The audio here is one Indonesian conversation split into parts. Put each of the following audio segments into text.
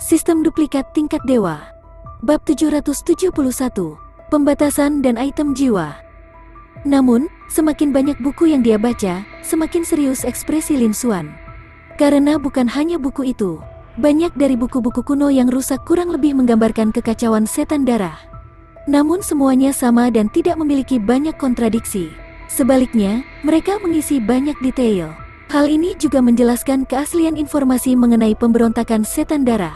Sistem duplikat tingkat dewa. Bab 771. Pembatasan dan item jiwa. Namun, semakin banyak buku yang dia baca, semakin serius ekspresi Lin Xuan. Karena bukan hanya buku itu, banyak dari buku-buku kuno yang rusak kurang lebih menggambarkan kekacauan setan darah. Namun semuanya sama dan tidak memiliki banyak kontradiksi. Sebaliknya, mereka mengisi banyak detail. Hal ini juga menjelaskan keaslian informasi mengenai pemberontakan setan darah.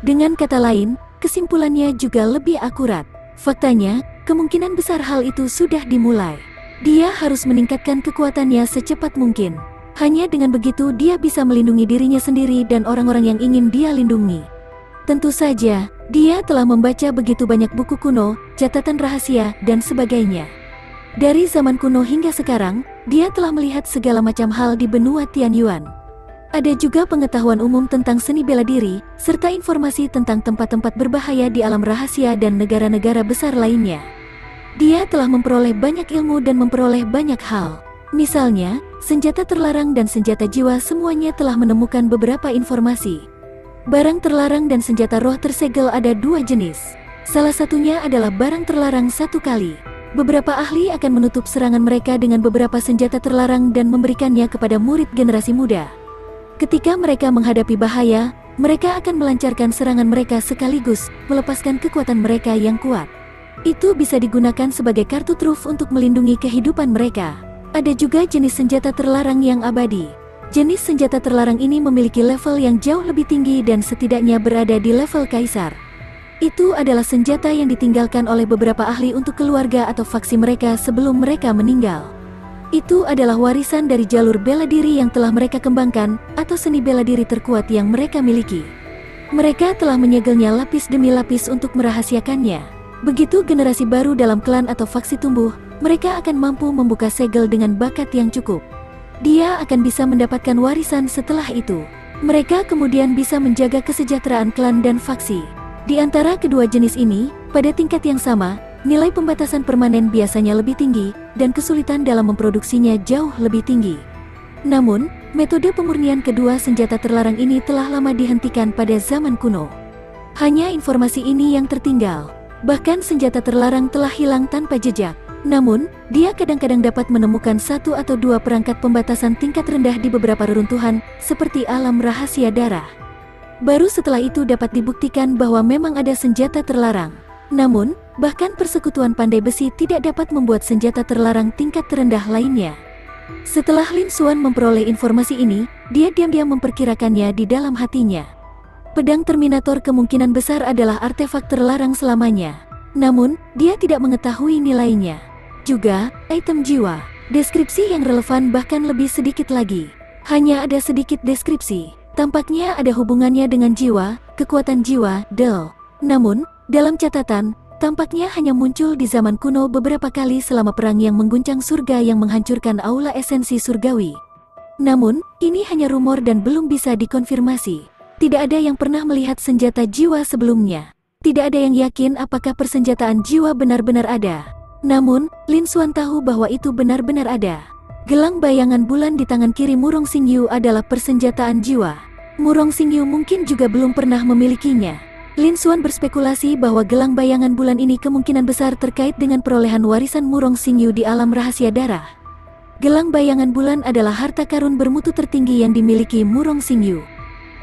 Dengan kata lain, kesimpulannya juga lebih akurat. Faktanya, kemungkinan besar hal itu sudah dimulai. Dia harus meningkatkan kekuatannya secepat mungkin. Hanya dengan begitu dia bisa melindungi dirinya sendiri dan orang-orang yang ingin dia lindungi. Tentu saja, dia telah membaca begitu banyak buku kuno, catatan rahasia, dan sebagainya. Dari zaman kuno hingga sekarang, dia telah melihat segala macam hal di benua Tianyuan. Ada juga pengetahuan umum tentang seni bela diri, serta informasi tentang tempat-tempat berbahaya di alam rahasia dan negara-negara besar lainnya. Dia telah memperoleh banyak ilmu dan memperoleh banyak hal. Misalnya, senjata terlarang dan senjata jiwa semuanya telah menemukan beberapa informasi. Barang terlarang dan senjata roh tersegel ada dua jenis. Salah satunya adalah barang terlarang satu kali. Beberapa ahli akan menutup serangan mereka dengan beberapa senjata terlarang dan memberikannya kepada murid generasi muda. Ketika mereka menghadapi bahaya, mereka akan melancarkan serangan mereka sekaligus, melepaskan kekuatan mereka yang kuat. Itu bisa digunakan sebagai kartu truf untuk melindungi kehidupan mereka. Ada juga jenis senjata terlarang yang abadi. Jenis senjata terlarang ini memiliki level yang jauh lebih tinggi dan setidaknya berada di level kaisar. Itu adalah senjata yang ditinggalkan oleh beberapa ahli untuk keluarga atau faksi mereka sebelum mereka meninggal. Itu adalah warisan dari jalur bela diri yang telah mereka kembangkan, atau seni bela diri terkuat yang mereka miliki. Mereka telah menyegelnya lapis demi lapis untuk merahasiakannya. Begitu generasi baru dalam klan atau faksi tumbuh, mereka akan mampu membuka segel dengan bakat yang cukup. Dia akan bisa mendapatkan warisan setelah itu. Mereka kemudian bisa menjaga kesejahteraan klan dan faksi. Di antara kedua jenis ini, pada tingkat yang sama, nilai pembatasan permanen biasanya lebih tinggi, dan kesulitan dalam memproduksinya jauh lebih tinggi. Namun, metode pemurnian kedua senjata terlarang ini telah lama dihentikan pada zaman kuno. Hanya informasi ini yang tertinggal. Bahkan senjata terlarang telah hilang tanpa jejak. Namun, dia kadang-kadang dapat menemukan satu atau dua perangkat pembatasan tingkat rendah di beberapa reruntuhan, seperti alam rahasia darah. Baru setelah itu dapat dibuktikan bahwa memang ada senjata terlarang. Namun, bahkan persekutuan pandai besi tidak dapat membuat senjata terlarang tingkat terendah lainnya. Setelah Lin Xuan memperoleh informasi ini, dia diam-diam memperkirakannya di dalam hatinya. Pedang Terminator kemungkinan besar adalah artefak terlarang selamanya. Namun, dia tidak mengetahui nilainya. Juga, item jiwa. Deskripsi yang relevan bahkan lebih sedikit lagi. Hanya ada sedikit deskripsi. Tampaknya ada hubungannya dengan jiwa, kekuatan jiwa, Del. Namun, dalam catatan, tampaknya hanya muncul di zaman kuno beberapa kali selama perang yang mengguncang surga yang menghancurkan aula esensi surgawi. Namun, ini hanya rumor dan belum bisa dikonfirmasi. Tidak ada yang pernah melihat senjata jiwa sebelumnya. Tidak ada yang yakin apakah persenjataan jiwa benar-benar ada. Namun, Lin Xuan tahu bahwa itu benar-benar ada. Gelang bayangan bulan di tangan kiri Murong Xingyu adalah persenjataan jiwa. Murong Xingyu mungkin juga belum pernah memilikinya. Lin Xuan berspekulasi bahwa gelang bayangan bulan ini kemungkinan besar terkait dengan perolehan warisan Murong Xingyu di alam rahasia darah. Gelang bayangan bulan adalah harta karun bermutu tertinggi yang dimiliki Murong Xingyu.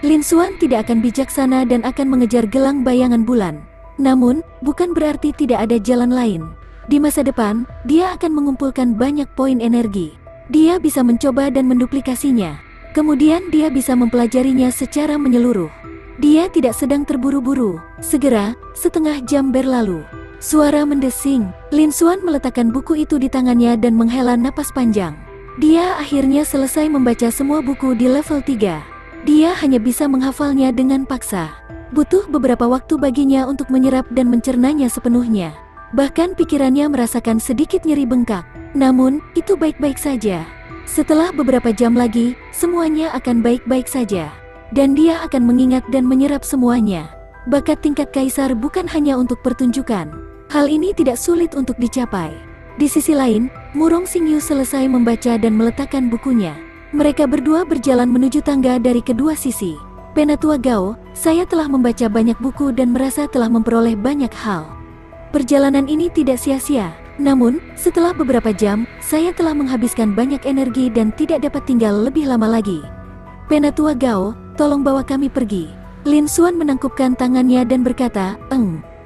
Lin Xuan tidak akan bijaksana dan akan mengejar gelang bayangan bulan. Namun, bukan berarti tidak ada jalan lain. Di masa depan, dia akan mengumpulkan banyak poin energi. Dia bisa mencoba dan menduplikasinya. Kemudian dia bisa mempelajarinya secara menyeluruh. Dia tidak sedang terburu-buru. Segera, setengah jam berlalu. Suara mendesing. Lin Xuan meletakkan buku itu di tangannya dan menghela napas panjang. Dia akhirnya selesai membaca semua buku di level 3. Dia hanya bisa menghafalnya dengan paksa. Butuh beberapa waktu baginya untuk menyerap dan mencernanya sepenuhnya. Bahkan pikirannya merasakan sedikit nyeri bengkak. Namun, itu baik-baik saja. Setelah beberapa jam lagi, semuanya akan baik-baik saja. Dan dia akan mengingat dan menyerap semuanya. Bakat tingkat kaisar bukan hanya untuk pertunjukan. Hal ini tidak sulit untuk dicapai. Di sisi lain, Murong Xingyu selesai membaca dan meletakkan bukunya. Mereka berdua berjalan menuju tangga dari kedua sisi. Penatua Gao, Saya telah membaca banyak buku dan merasa telah memperoleh banyak hal. Perjalanan ini tidak sia-sia. Namun, setelah beberapa jam, saya telah menghabiskan banyak energi dan tidak dapat tinggal lebih lama lagi. Penatua Gao, tolong bawa kami pergi. Lin Xuan menangkupkan tangannya dan berkata,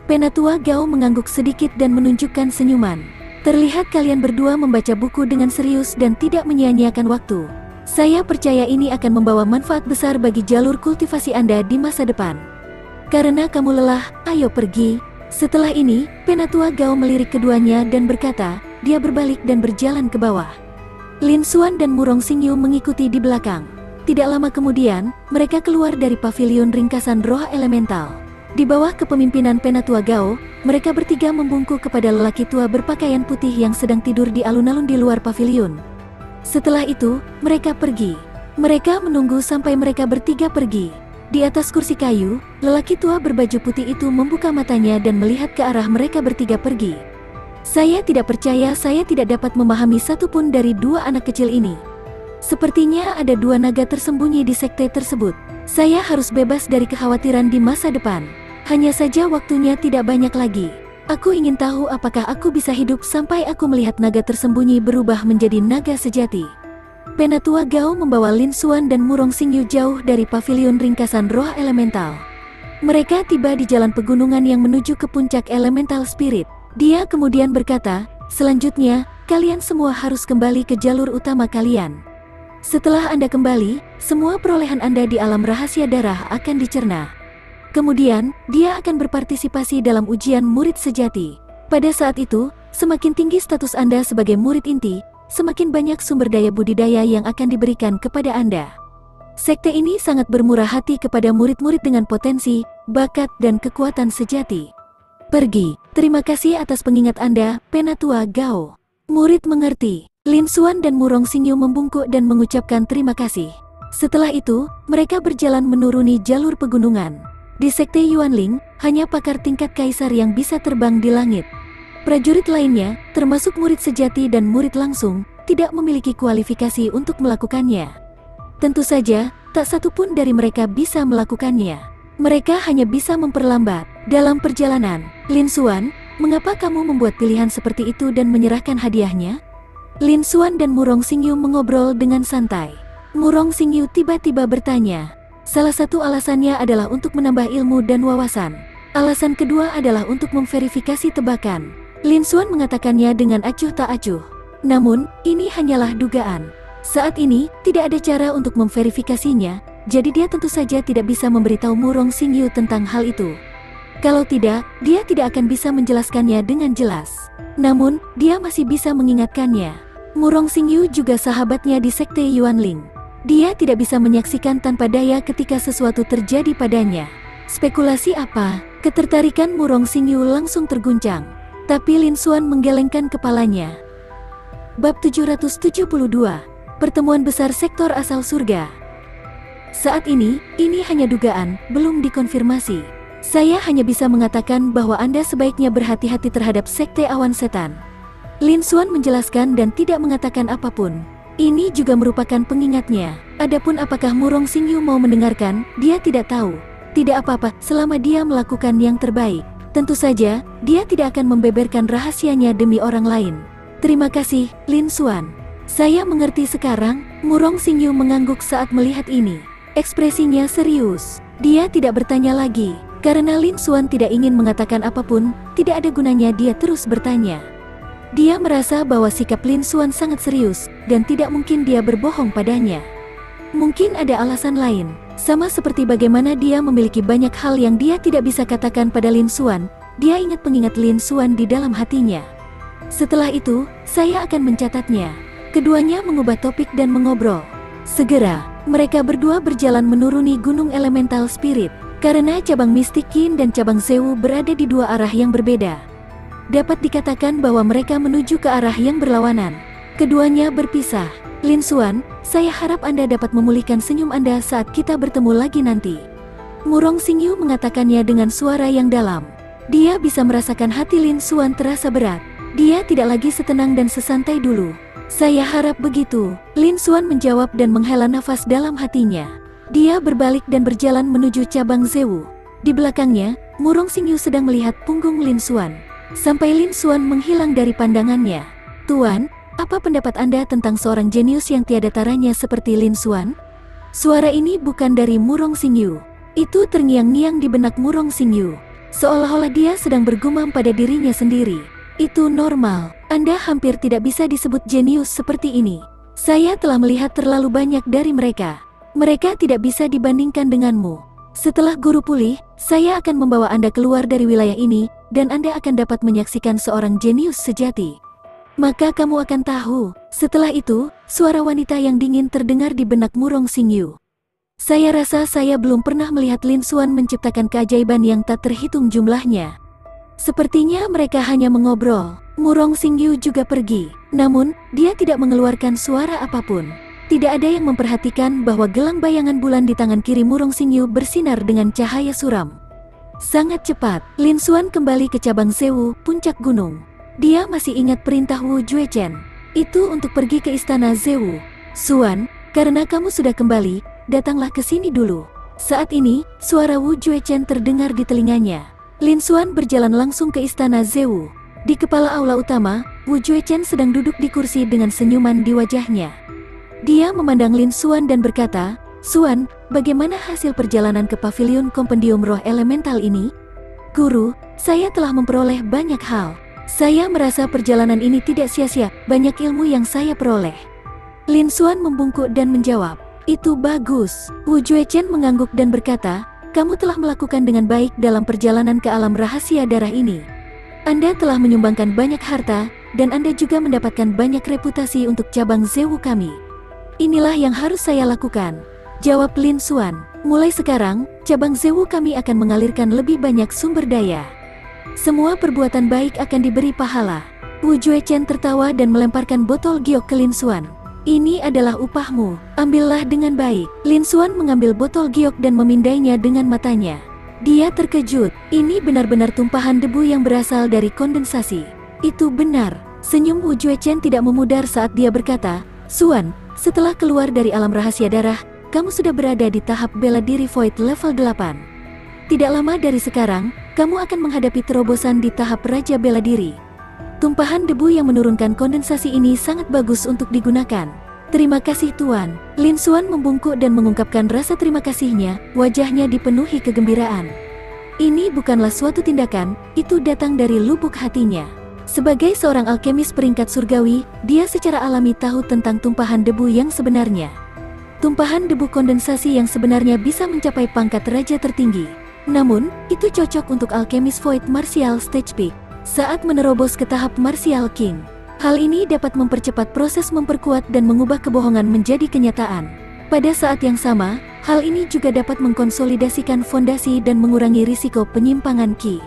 Penatua Gao mengangguk sedikit dan menunjukkan senyuman. Terlihat kalian berdua membaca buku dengan serius dan tidak menyia-nyiakan waktu. Saya percaya ini akan membawa manfaat besar bagi jalur kultivasi Anda di masa depan. Karena kamu lelah, ayo pergi. Setelah ini, Penatua Gao melirik keduanya dan berkata, dia berbalik dan berjalan ke bawah. Lin Xuan dan Murong Xingyu mengikuti di belakang. Tidak lama kemudian, mereka keluar dari pavilion ringkasan roh elemental. Di bawah kepemimpinan Penatua Gao, mereka bertiga membungkuk kepada lelaki tua berpakaian putih yang sedang tidur di alun-alun di luar pavilion. Setelah itu, mereka pergi. Mereka menunggu sampai mereka bertiga pergi. Di atas kursi kayu, lelaki tua berbaju putih itu membuka matanya dan melihat ke arah mereka bertiga pergi. Saya tidak percaya saya tidak dapat memahami satupun dari dua anak kecil ini. Sepertinya ada dua naga tersembunyi di sekte tersebut. Saya harus bebas dari kekhawatiran di masa depan. Hanya saja waktunya tidak banyak lagi. Aku ingin tahu apakah aku bisa hidup sampai aku melihat naga tersembunyi berubah menjadi naga sejati. Penatua Gao membawa Lin Xuan dan Murong Xingyu jauh dari pavilion ringkasan roh elemental. Mereka tiba di jalan pegunungan yang menuju ke puncak elemental spirit. Dia kemudian berkata, selanjutnya, kalian semua harus kembali ke jalur utama kalian. Setelah Anda kembali, semua perolehan Anda di alam rahasia darah akan dicerna. Kemudian, dia akan berpartisipasi dalam ujian murid sejati. Pada saat itu, semakin tinggi status Anda sebagai murid inti, semakin banyak sumber daya budidaya yang akan diberikan kepada Anda. Sekte ini sangat bermurah hati kepada murid-murid dengan potensi, bakat, dan kekuatan sejati. Pergi. Terima kasih atas pengingat Anda, Penatua Gao. Murid mengerti. Lin Xuan dan Murong Xingyu membungkuk dan mengucapkan terima kasih. Setelah itu, mereka berjalan menuruni jalur pegunungan. Di Sekte Yuanling, hanya pakar tingkat kaisar yang bisa terbang di langit. Prajurit lainnya, termasuk murid sejati dan murid langsung, tidak memiliki kualifikasi untuk melakukannya. Tentu saja, tak satu pun dari mereka bisa melakukannya. Mereka hanya bisa memperlambat. Dalam perjalanan, Lin Xuan, mengapa kamu membuat pilihan seperti itu dan menyerahkan hadiahnya? Lin Xuan dan Murong Xingyu mengobrol dengan santai. Murong Xingyu tiba-tiba bertanya. Salah satu alasannya adalah untuk menambah ilmu dan wawasan. Alasan kedua adalah untuk memverifikasi tebakan. Lin Xuan mengatakannya dengan acuh tak acuh. Namun, ini hanyalah dugaan. Saat ini, tidak ada cara untuk memverifikasinya, jadi dia tentu saja tidak bisa memberitahu Murong Xingyu tentang hal itu. Kalau tidak, dia tidak akan bisa menjelaskannya dengan jelas. Namun, dia masih bisa mengingatkannya. Murong Xingyu juga sahabatnya di Sekte Yuanling. Dia tidak bisa menyaksikan tanpa daya ketika sesuatu terjadi padanya. Spekulasi apa? Ketertarikan Murong Xingyu langsung terguncang. Tapi Lin Xuan menggelengkan kepalanya. Bab 772, Pertemuan Besar Sektor Asal Surga. Saat ini hanya dugaan, belum dikonfirmasi. Saya hanya bisa mengatakan bahwa Anda sebaiknya berhati-hati terhadap Sekte Awan Setan. Lin Xuan menjelaskan dan tidak mengatakan apapun. Ini juga merupakan pengingatnya. Adapun apakah Murong Xingyu mau mendengarkan, dia tidak tahu. Tidak apa-apa, selama dia melakukan yang terbaik. Tentu saja, dia tidak akan membeberkan rahasianya demi orang lain. Terima kasih, Lin Xuan. Saya mengerti sekarang. Murong Xingyu mengangguk saat melihat ini. Ekspresinya serius. Dia tidak bertanya lagi. Karena Lin Xuan tidak ingin mengatakan apapun, tidak ada gunanya dia terus bertanya. Dia merasa bahwa sikap Lin Xuan sangat serius, dan tidak mungkin dia berbohong padanya. Mungkin ada alasan lain. Sama seperti bagaimana dia memiliki banyak hal yang dia tidak bisa katakan pada Lin Xuan, dia ingat pengingat Lin Xuan di dalam hatinya. Setelah itu, saya akan mencatatnya. Keduanya mengubah topik dan mengobrol. Segera, mereka berdua berjalan menuruni gunung elemental spirit. Karena cabang mistik Qin dan cabang Sewu berada di dua arah yang berbeda, dapat dikatakan bahwa mereka menuju ke arah yang berlawanan. Keduanya berpisah. Lin Xuan, saya harap Anda dapat memulihkan senyum Anda saat kita bertemu lagi nanti. Murong Xingyu mengatakannya dengan suara yang dalam. Dia bisa merasakan hati Lin Xuan terasa berat. Dia tidak lagi setenang dan sesantai dulu. Saya harap begitu, Lin Xuan menjawab dan menghela nafas dalam hatinya. Dia berbalik dan berjalan menuju cabang Zewu. Di belakangnya, Murong Xingyu sedang melihat punggung Lin Xuan. Sampai Lin Xuan menghilang dari pandangannya. "Tuan, apa pendapat Anda tentang seorang jenius yang tiada taranya seperti Lin Xuan?" Suara ini bukan dari Murong Xingyu. Itu terngiang-ngiang di benak Murong Xingyu. Seolah-olah dia sedang bergumam pada dirinya sendiri. "Itu normal. Anda hampir tidak bisa disebut jenius seperti ini. Saya telah melihat terlalu banyak dari mereka. Mereka tidak bisa dibandingkan denganmu. Setelah guru pulih, saya akan membawa Anda keluar dari wilayah ini, dan Anda akan dapat menyaksikan seorang jenius sejati. Maka kamu akan tahu." Setelah itu, suara wanita yang dingin terdengar di benak Murong Xingyu. "Saya rasa saya belum pernah melihat Lin Xuan menciptakan keajaiban yang tak terhitung jumlahnya." Sepertinya mereka hanya mengobrol. Murong Xingyu juga pergi. Namun, dia tidak mengeluarkan suara apapun. Tidak ada yang memperhatikan bahwa gelang bayangan bulan di tangan kiri Murong Xingyu bersinar dengan cahaya suram. Sangat cepat, Lin Xuan kembali ke cabang Zewu, puncak gunung. Dia masih ingat perintah Wu Juechen. Itu untuk pergi ke istana Zewu. "Xuan, karena kamu sudah kembali, datanglah ke sini dulu." Saat ini, suara Wu Juechen terdengar di telinganya. Lin Xuan berjalan langsung ke istana Zewu. Di kepala aula utama, Wu Juechen sedang duduk di kursi dengan senyuman di wajahnya. Dia memandang Lin Xuan dan berkata, "Xuan, bagaimana hasil perjalanan ke pavilion kompendium roh elemental ini?" "Guru, saya telah memperoleh banyak hal. Saya merasa perjalanan ini tidak sia-sia, banyak ilmu yang saya peroleh." Lin Xuan membungkuk dan menjawab, "Itu bagus." Wu Juechen mengangguk dan berkata, "Kamu telah melakukan dengan baik dalam perjalanan ke alam rahasia darah ini. Anda telah menyumbangkan banyak harta, dan Anda juga mendapatkan banyak reputasi untuk cabang Zewu kami." "Inilah yang harus saya lakukan," jawab Lin Xuan. "Mulai sekarang, cabang Zewu kami akan mengalirkan lebih banyak sumber daya. Semua perbuatan baik akan diberi pahala." Wu Juechen tertawa dan melemparkan botol giok ke Lin Xuan. "Ini adalah upahmu, ambillah dengan baik." Lin Xuan mengambil botol giok dan memindainya dengan matanya. Dia terkejut, ini benar-benar tumpahan debu yang berasal dari kondensasi. "Itu benar." Senyum Wu Juechen tidak memudar saat dia berkata, "Xuan, setelah keluar dari alam rahasia darah, kamu sudah berada di tahap bela diri Void level 8. Tidak lama dari sekarang, kamu akan menghadapi terobosan di tahap Raja Bela Diri. Tumpahan debu yang menurunkan kondensasi ini sangat bagus untuk digunakan." "Terima kasih Tuan." Lin Xuan membungkuk dan mengungkapkan rasa terima kasihnya, wajahnya dipenuhi kegembiraan. Ini bukanlah suatu tindakan, itu datang dari lubuk hatinya. Sebagai seorang alkemis peringkat surgawi, dia secara alami tahu tentang tumpahan debu yang sebenarnya. Tumpahan debu kondensasi yang sebenarnya bisa mencapai pangkat raja tertinggi. Namun, itu cocok untuk alkemis Void Martial Stage Peak saat menerobos ke tahap Martial King. Hal ini dapat mempercepat proses memperkuat dan mengubah kebohongan menjadi kenyataan. Pada saat yang sama, hal ini juga dapat mengkonsolidasikan fondasi dan mengurangi risiko penyimpangan Qi.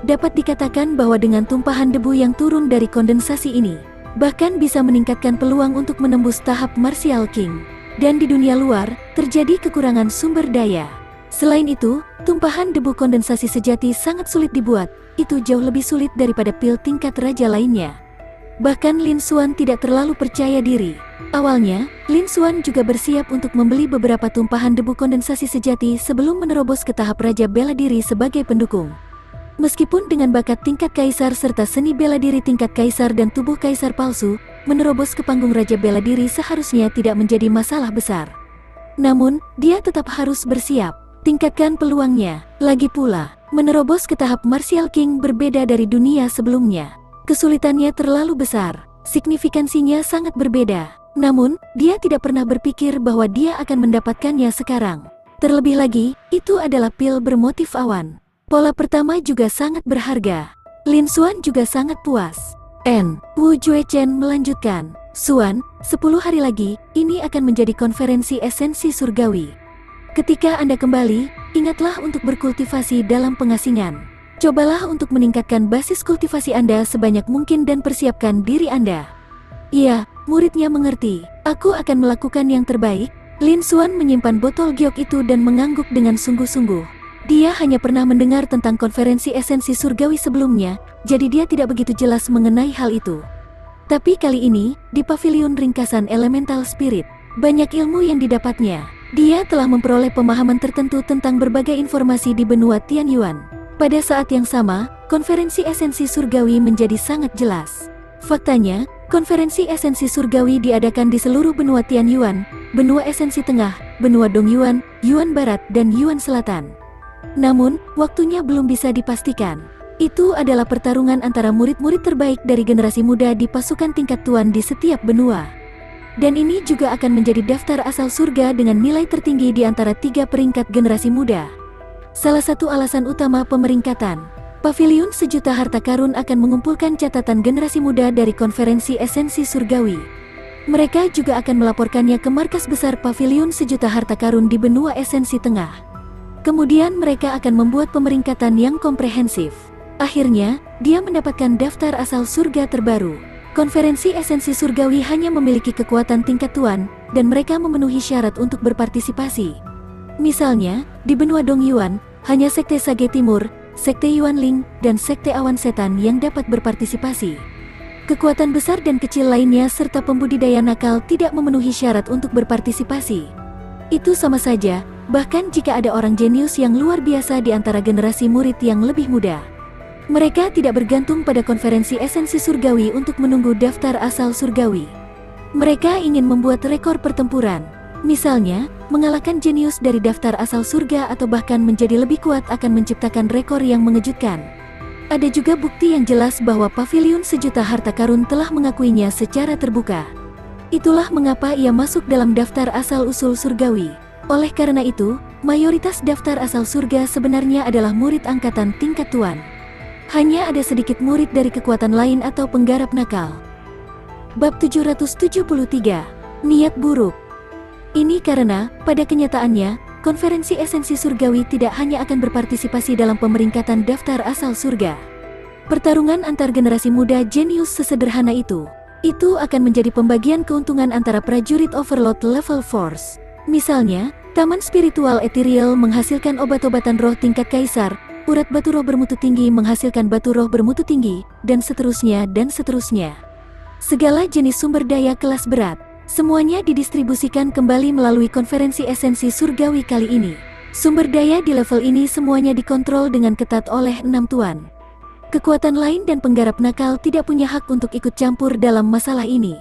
Dapat dikatakan bahwa dengan tumpahan debu yang turun dari kondensasi ini, bahkan bisa meningkatkan peluang untuk menembus tahap Martial King. Dan di dunia luar, terjadi kekurangan sumber daya. Selain itu, tumpahan debu kondensasi sejati sangat sulit dibuat, itu jauh lebih sulit daripada pil tingkat raja lainnya. Bahkan Lin Xuan tidak terlalu percaya diri. Awalnya, Lin Xuan juga bersiap untuk membeli beberapa tumpahan debu kondensasi sejati sebelum menerobos ke tahap Raja Bela Diri sebagai pendukung. Meskipun dengan bakat tingkat kaisar serta seni bela diri tingkat kaisar dan tubuh kaisar palsu, menerobos ke panggung Raja Bela Diri seharusnya tidak menjadi masalah besar. Namun, dia tetap harus bersiap. Tingkatkan peluangnya. Lagi pula, menerobos ke tahap Martial King berbeda dari dunia sebelumnya. Kesulitannya terlalu besar, signifikansinya sangat berbeda. Namun, dia tidak pernah berpikir bahwa dia akan mendapatkannya sekarang. Terlebih lagi, itu adalah pil bermotif awan. Pola pertama juga sangat berharga. Lin Xuan juga sangat puas. Wu Juechen melanjutkan, "Xuan, 10 hari lagi, ini akan menjadi konferensi esensi surgawi. Ketika Anda kembali, ingatlah untuk berkultivasi dalam pengasingan. Cobalah untuk meningkatkan basis kultivasi Anda sebanyak mungkin dan persiapkan diri Anda." "Iya," muridnya mengerti. "Aku akan melakukan yang terbaik." Lin Xuan menyimpan botol giok itu dan mengangguk dengan sungguh-sungguh. Dia hanya pernah mendengar tentang konferensi esensi surgawi sebelumnya, jadi dia tidak begitu jelas mengenai hal itu. Tapi kali ini, di pavilion ringkasan Elemental Spirit, banyak ilmu yang didapatnya. Dia telah memperoleh pemahaman tertentu tentang berbagai informasi di benua Tianyuan. Pada saat yang sama, konferensi esensi surgawi menjadi sangat jelas. Faktanya, konferensi esensi surgawi diadakan di seluruh benua Tianyuan, benua esensi tengah, benua Dongyuan, Yuan Barat, dan Yuan Selatan. Namun, waktunya belum bisa dipastikan. Itu adalah pertarungan antara murid-murid terbaik dari generasi muda di pasukan tingkat tuan di setiap benua. Dan ini juga akan menjadi daftar asal surga dengan nilai tertinggi di antara 3 peringkat generasi muda. Salah satu alasan utama pemeringkatan, Paviliun Sejuta Harta Karun akan mengumpulkan catatan generasi muda dari konferensi esensi surgawi. Mereka juga akan melaporkannya ke markas besar Paviliun Sejuta Harta Karun di benua esensi tengah. Kemudian mereka akan membuat pemeringkatan yang komprehensif. Akhirnya, dia mendapatkan daftar asal surga terbaru. Konferensi esensi surgawi hanya memiliki kekuatan tingkat tuan, dan mereka memenuhi syarat untuk berpartisipasi. Misalnya, di benua Dongyuan, hanya Sekte Sage Timur, Sekte Yuanling, dan Sekte Awan Setan yang dapat berpartisipasi. Kekuatan besar dan kecil lainnya serta pembudidaya nakal tidak memenuhi syarat untuk berpartisipasi. Itu sama saja, bahkan jika ada orang jenius yang luar biasa di antara generasi murid yang lebih muda. Mereka tidak bergantung pada konferensi esensi surgawi untuk menunggu daftar asal surgawi. Mereka ingin membuat rekor pertempuran. Misalnya, mengalahkan jenius dari daftar asal surga atau bahkan menjadi lebih kuat akan menciptakan rekor yang mengejutkan. Ada juga bukti yang jelas bahwa Paviliun Sejuta Harta Karun telah mengakuinya secara terbuka. Itulah mengapa ia masuk dalam daftar asal-usul surgawi. Oleh karena itu, mayoritas daftar asal surga sebenarnya adalah murid angkatan tingkat tuan. Hanya ada sedikit murid dari kekuatan lain atau penggarap nakal. Bab 773, Niat Buruk. Ini karena, pada kenyataannya, konferensi esensi surgawi tidak hanya akan berpartisipasi dalam pemeringkatan daftar asal surga. Pertarungan antar generasi muda jenius sesederhana itu akan menjadi pembagian keuntungan antara prajurit overload level force. Misalnya, Taman Spiritual Ethereal menghasilkan obat-obatan roh tingkat kaisar, urat batu roh bermutu tinggi menghasilkan batu roh bermutu tinggi, dan seterusnya dan seterusnya. Segala jenis sumber daya kelas berat, semuanya didistribusikan kembali melalui konferensi esensi surgawi kali ini. Sumber daya di level ini semuanya dikontrol dengan ketat oleh 6 tuan. Kekuatan lain dan penggarap nakal tidak punya hak untuk ikut campur dalam masalah ini.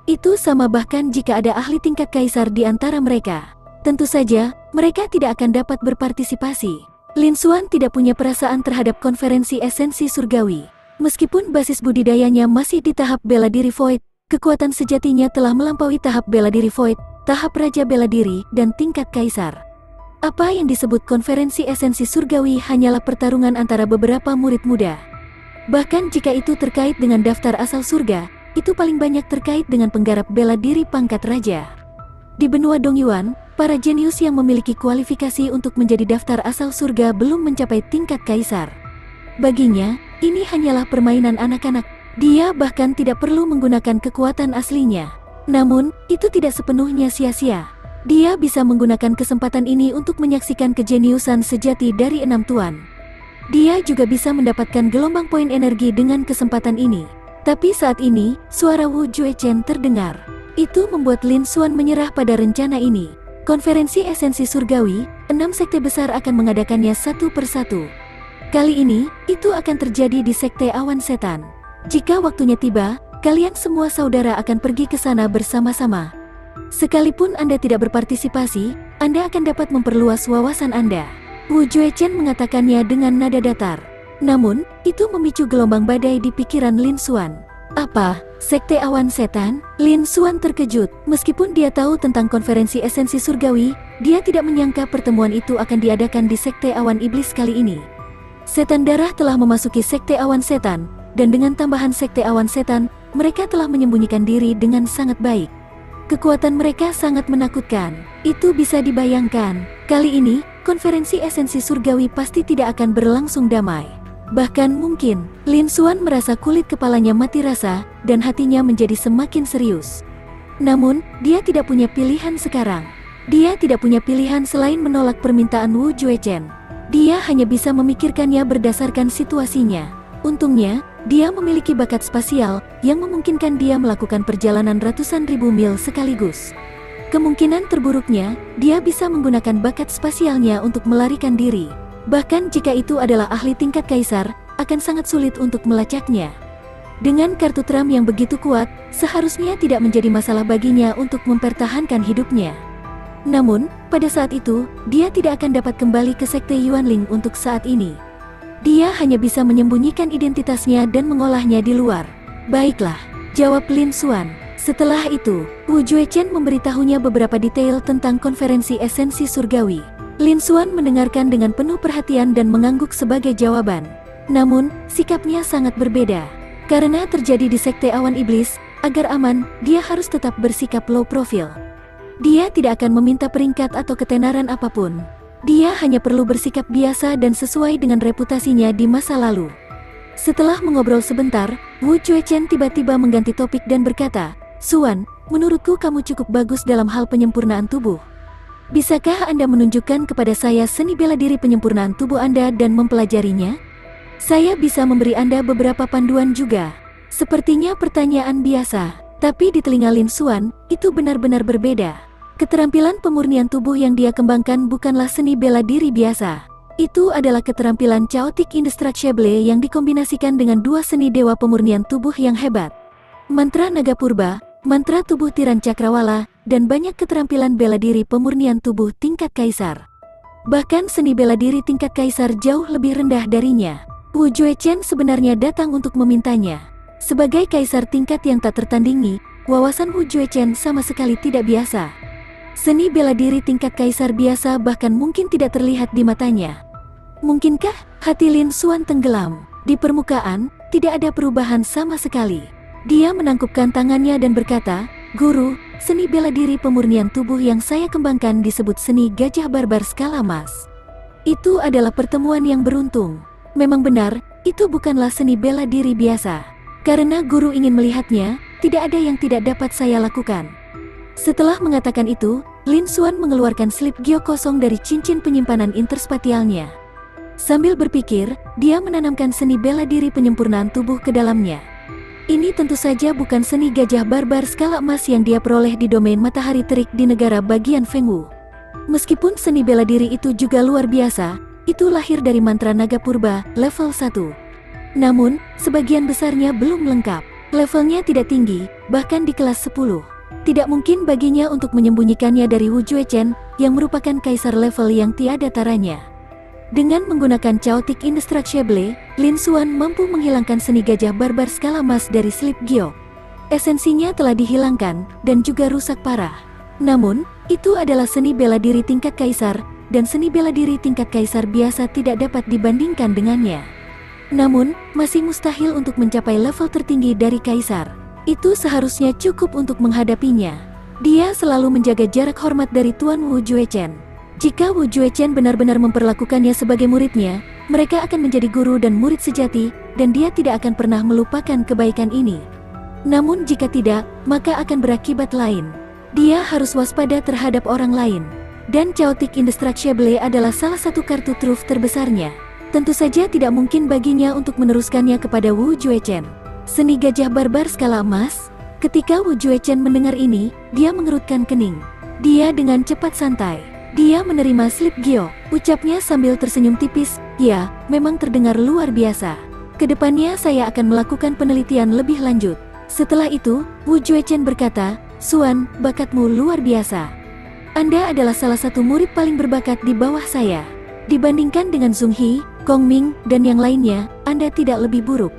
Itu sama bahkan jika ada ahli tingkat kaisar di antara mereka. Tentu saja, mereka tidak akan dapat berpartisipasi. Lin Xuan tidak punya perasaan terhadap konferensi esensi surgawi. Meskipun basis budidayanya masih di tahap bela diri void, kekuatan sejatinya telah melampaui tahap bela diri void, tahap raja bela diri, dan tingkat kaisar. Apa yang disebut konferensi esensi surgawi hanyalah pertarungan antara beberapa murid muda. Bahkan jika itu terkait dengan daftar asal surga, itu paling banyak terkait dengan penggarap bela diri pangkat raja. Di benua Dongyuan, para jenius yang memiliki kualifikasi untuk menjadi daftar asal surga belum mencapai tingkat kaisar. Baginya, ini hanyalah permainan anak-anak. Dia bahkan tidak perlu menggunakan kekuatan aslinya. Namun, itu tidak sepenuhnya sia-sia. Dia bisa menggunakan kesempatan ini untuk menyaksikan kejeniusan sejati dari 6 tuan. Dia juga bisa mendapatkan gelombang poin energi dengan kesempatan ini. Tapi saat ini, suara Wu Juechen terdengar. Itu membuat Lin Xuan menyerah pada rencana ini. Konferensi esensi surgawi, 6 sekte besar akan mengadakannya satu persatu. Kali ini, itu akan terjadi di Sekte Awan Setan. Jika waktunya tiba, kalian semua saudara akan pergi ke sana bersama-sama. Sekalipun Anda tidak berpartisipasi, Anda akan dapat memperluas wawasan Anda. Wu Juechen mengatakannya dengan nada datar. Namun, itu memicu gelombang badai di pikiran Lin Xuan. Apa? Sekte Awan Setan? Lin Xuan terkejut. Meskipun dia tahu tentang konferensi esensi surgawi, dia tidak menyangka pertemuan itu akan diadakan di Sekte Awan Iblis kali ini. Setan darah telah memasuki Sekte Awan Setan, dan dengan tambahan Sekte Awan Setan, mereka telah menyembunyikan diri dengan sangat baik. Kekuatan mereka sangat menakutkan. Itu bisa dibayangkan. Kali ini, konferensi esensi surgawi pasti tidak akan berlangsung damai. Bahkan mungkin, Lin Xuan merasa kulit kepalanya mati rasa, dan hatinya menjadi semakin serius. Namun, dia tidak punya pilihan sekarang. Dia tidak punya pilihan selain menolak permintaan Wu Juechen. Dia hanya bisa memikirkannya berdasarkan situasinya. Untungnya, dia memiliki bakat spasial, yang memungkinkan dia melakukan perjalanan ratusan ribu mil sekaligus. Kemungkinan terburuknya, dia bisa menggunakan bakat spasialnya untuk melarikan diri. Bahkan jika itu adalah ahli tingkat kaisar, akan sangat sulit untuk melacaknya. Dengan kartu Trump yang begitu kuat, seharusnya tidak menjadi masalah baginya untuk mempertahankan hidupnya. Namun, pada saat itu, dia tidak akan dapat kembali ke sekte Yuanling untuk saat ini. Dia hanya bisa menyembunyikan identitasnya dan mengolahnya di luar. Baiklah, jawab Lin Xuan. Setelah itu, Wu Juechen memberitahunya beberapa detail tentang konferensi esensi surgawi. Lin Xuan mendengarkan dengan penuh perhatian dan mengangguk sebagai jawaban. Namun, sikapnya sangat berbeda. Karena terjadi di sekte awan iblis, agar aman, dia harus tetap bersikap low profile. Dia tidak akan meminta peringkat atau ketenaran apapun. Dia hanya perlu bersikap biasa dan sesuai dengan reputasinya di masa lalu. Setelah mengobrol sebentar, Wu Juechen tiba-tiba mengganti topik dan berkata, "Xuan, menurutku kamu cukup bagus dalam hal penyempurnaan tubuh. Bisakah Anda menunjukkan kepada saya seni bela diri penyempurnaan tubuh Anda dan mempelajarinya? Saya bisa memberi Anda beberapa panduan juga." Sepertinya pertanyaan biasa, tapi di telinga Lin Xuan, itu benar-benar berbeda. Keterampilan pemurnian tubuh yang dia kembangkan bukanlah seni bela diri biasa. Itu adalah keterampilan Chaotic Indestructible yang dikombinasikan dengan dua seni dewa pemurnian tubuh yang hebat. Mantra naga purba, mantra tubuh tiran cakrawala, dan banyak keterampilan bela diri pemurnian tubuh tingkat kaisar. Bahkan seni bela diri tingkat kaisar jauh lebih rendah darinya. Wu Juechen sebenarnya datang untuk memintanya. Sebagai kaisar tingkat yang tak tertandingi, wawasan Wu Juechen sama sekali tidak biasa. Seni bela diri tingkat kaisar biasa bahkan mungkin tidak terlihat di matanya. Mungkinkah hati Lin Xuan tenggelam? Di permukaan, tidak ada perubahan sama sekali. Dia menangkupkan tangannya dan berkata, "Guru, seni bela diri pemurnian tubuh yang saya kembangkan disebut seni gajah barbar skala emas. Itu adalah pertemuan yang beruntung. Memang benar, itu bukanlah seni bela diri biasa. Karena guru ingin melihatnya, tidak ada yang tidak dapat saya lakukan." Setelah mengatakan itu, Lin Xuan mengeluarkan slip gio kosong dari cincin penyimpanan interspatialnya. Sambil berpikir, dia menanamkan seni bela diri penyempurnaan tubuh ke dalamnya. Ini tentu saja bukan seni gajah barbar skala emas yang dia peroleh di domain matahari terik di negara bagian Fengwu. Meskipun seni bela diri itu juga luar biasa, itu lahir dari mantra naga purba, level 1. Namun, sebagian besarnya belum lengkap. Levelnya tidak tinggi, bahkan di kelas 10. Tidak mungkin baginya untuk menyembunyikannya dari Wu Juechen, yang merupakan kaisar level yang tiada taranya. Dengan menggunakan Chaotic Indestructible, Lin Xuan mampu menghilangkan seni gajah barbar skala emas dari slip gio. Esensinya telah dihilangkan, dan juga rusak parah. Namun, itu adalah seni bela diri tingkat kaisar, dan seni bela diri tingkat kaisar biasa tidak dapat dibandingkan dengannya. Namun, masih mustahil untuk mencapai level tertinggi dari kaisar. Itu seharusnya cukup untuk menghadapinya. Dia selalu menjaga jarak hormat dari Tuan Wu Juechen. Jika Wu Juechen benar-benar memperlakukannya sebagai muridnya, mereka akan menjadi guru dan murid sejati, dan dia tidak akan pernah melupakan kebaikan ini. Namun jika tidak, maka akan berakibat lain. Dia harus waspada terhadap orang lain. Dan Chaotic Indestructible adalah salah satu kartu truf terbesarnya. Tentu saja tidak mungkin baginya untuk meneruskannya kepada Wu Juechen. Seni gajah barbar skala emas. Ketika Wu Juechen mendengar ini, dia mengerutkan kening. Dia dengan cepat santai. Dia menerima slip gio, ucapnya sambil tersenyum tipis. "Ya, memang terdengar luar biasa. Kedepannya saya akan melakukan penelitian lebih lanjut." Setelah itu, Wu Juechen berkata, "Xuan, bakatmu luar biasa. Anda adalah salah satu murid paling berbakat di bawah saya. Dibandingkan dengan Zhong He, Kong Ming, dan yang lainnya, Anda tidak lebih buruk.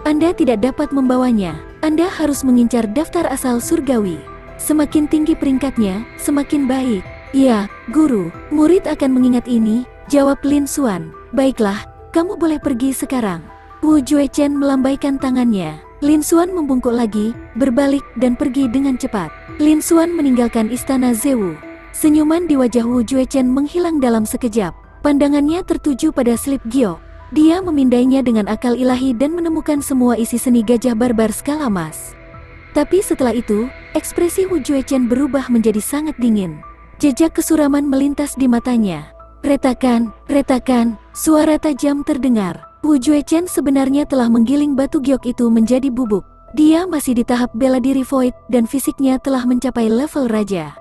Anda tidak dapat membawanya. Anda harus mengincar daftar asal surgawi. Semakin tinggi peringkatnya, semakin baik." "Ya, guru, murid akan mengingat ini," jawab Lin Xuan. "Baiklah, kamu boleh pergi sekarang." Wu Juechen melambaikan tangannya. Lin Xuan membungkuk lagi, berbalik, dan pergi dengan cepat. Lin Xuan meninggalkan istana Zewu. Senyuman di wajah Wu Juechen menghilang dalam sekejap. Pandangannya tertuju pada slip gio. Dia memindainya dengan akal ilahi dan menemukan semua isi seni gajah barbar skala emas. Tapi setelah itu, ekspresi Wu Juechen berubah menjadi sangat dingin. Jejak kesuraman melintas di matanya. Retakan, retakan, suara tajam terdengar. Wu Juechen sebenarnya telah menggiling batu giok itu menjadi bubuk. Dia masih di tahap bela diri void dan fisiknya telah mencapai level raja.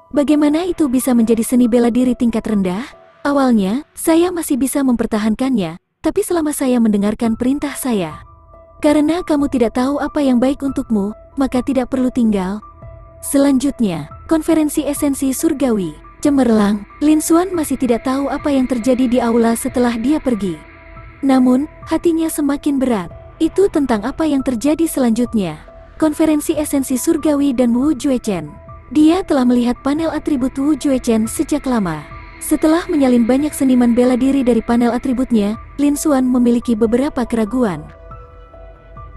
Bagaimana itu bisa menjadi seni bela diri tingkat rendah? Awalnya, saya masih bisa mempertahankannya, tapi selama saya mendengarkan perintah saya. Karena kamu tidak tahu apa yang baik untukmu, maka tidak perlu tinggal. Selanjutnya, konferensi esensi surgawi. Cemerlang, Lin Xuan masih tidak tahu apa yang terjadi di aula setelah dia pergi. Namun, hatinya semakin berat. Itu tentang apa yang terjadi selanjutnya. Konferensi esensi surgawi dan Wu Juechen. Dia telah melihat panel atribut Wu Juechen sejak lama. Setelah menyalin banyak seniman bela diri dari panel atributnya, Lin Xuan memiliki beberapa keraguan.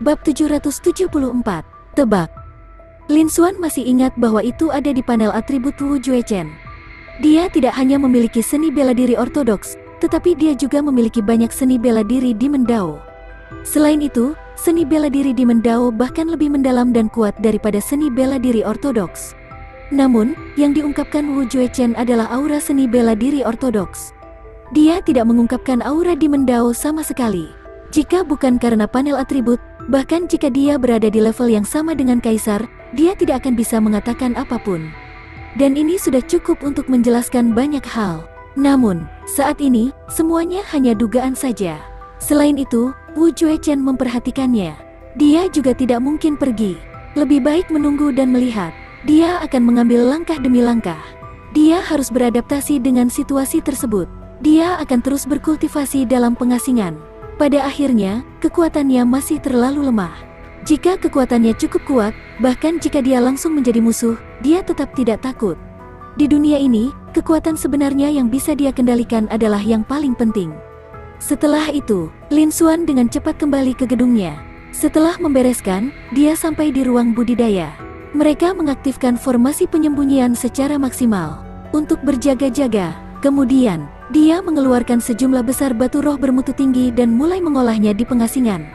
Bab 774. Tebak. Lin Xuan masih ingat bahwa itu ada di panel atribut Wu Juechen. Dia tidak hanya memiliki seni bela diri ortodoks, tetapi dia juga memiliki banyak seni bela diri di Mendao. Selain itu, seni bela diri di Mendao bahkan lebih mendalam dan kuat daripada seni bela diri ortodoks. Namun, yang diungkapkan Wu Juechen adalah aura seni bela diri ortodoks. Dia tidak mengungkapkan aura di Mendao sama sekali. Jika bukan karena panel atribut, bahkan jika dia berada di level yang sama dengan Kaisar, dia tidak akan bisa mengatakan apapun. Dan ini sudah cukup untuk menjelaskan banyak hal. Namun, saat ini, semuanya hanya dugaan saja. Selain itu, Wu Juechen memperhatikannya. Dia juga tidak mungkin pergi. Lebih baik menunggu dan melihat. Dia akan mengambil langkah demi langkah. Dia harus beradaptasi dengan situasi tersebut. Dia akan terus berkultivasi dalam pengasingan. Pada akhirnya, kekuatannya masih terlalu lemah. Jika kekuatannya cukup kuat, bahkan jika dia langsung menjadi musuh, dia tetap tidak takut. Di dunia ini, kekuatan sebenarnya yang bisa dia kendalikan adalah yang paling penting. Setelah itu, Lin Xuan dengan cepat kembali ke gedungnya. Setelah membereskan, dia sampai di ruang budidaya. Mereka mengaktifkan formasi penyembunyian secara maksimal untuk berjaga-jaga. Kemudian, dia mengeluarkan sejumlah besar batu roh bermutu tinggi dan mulai mengolahnya di pengasingan.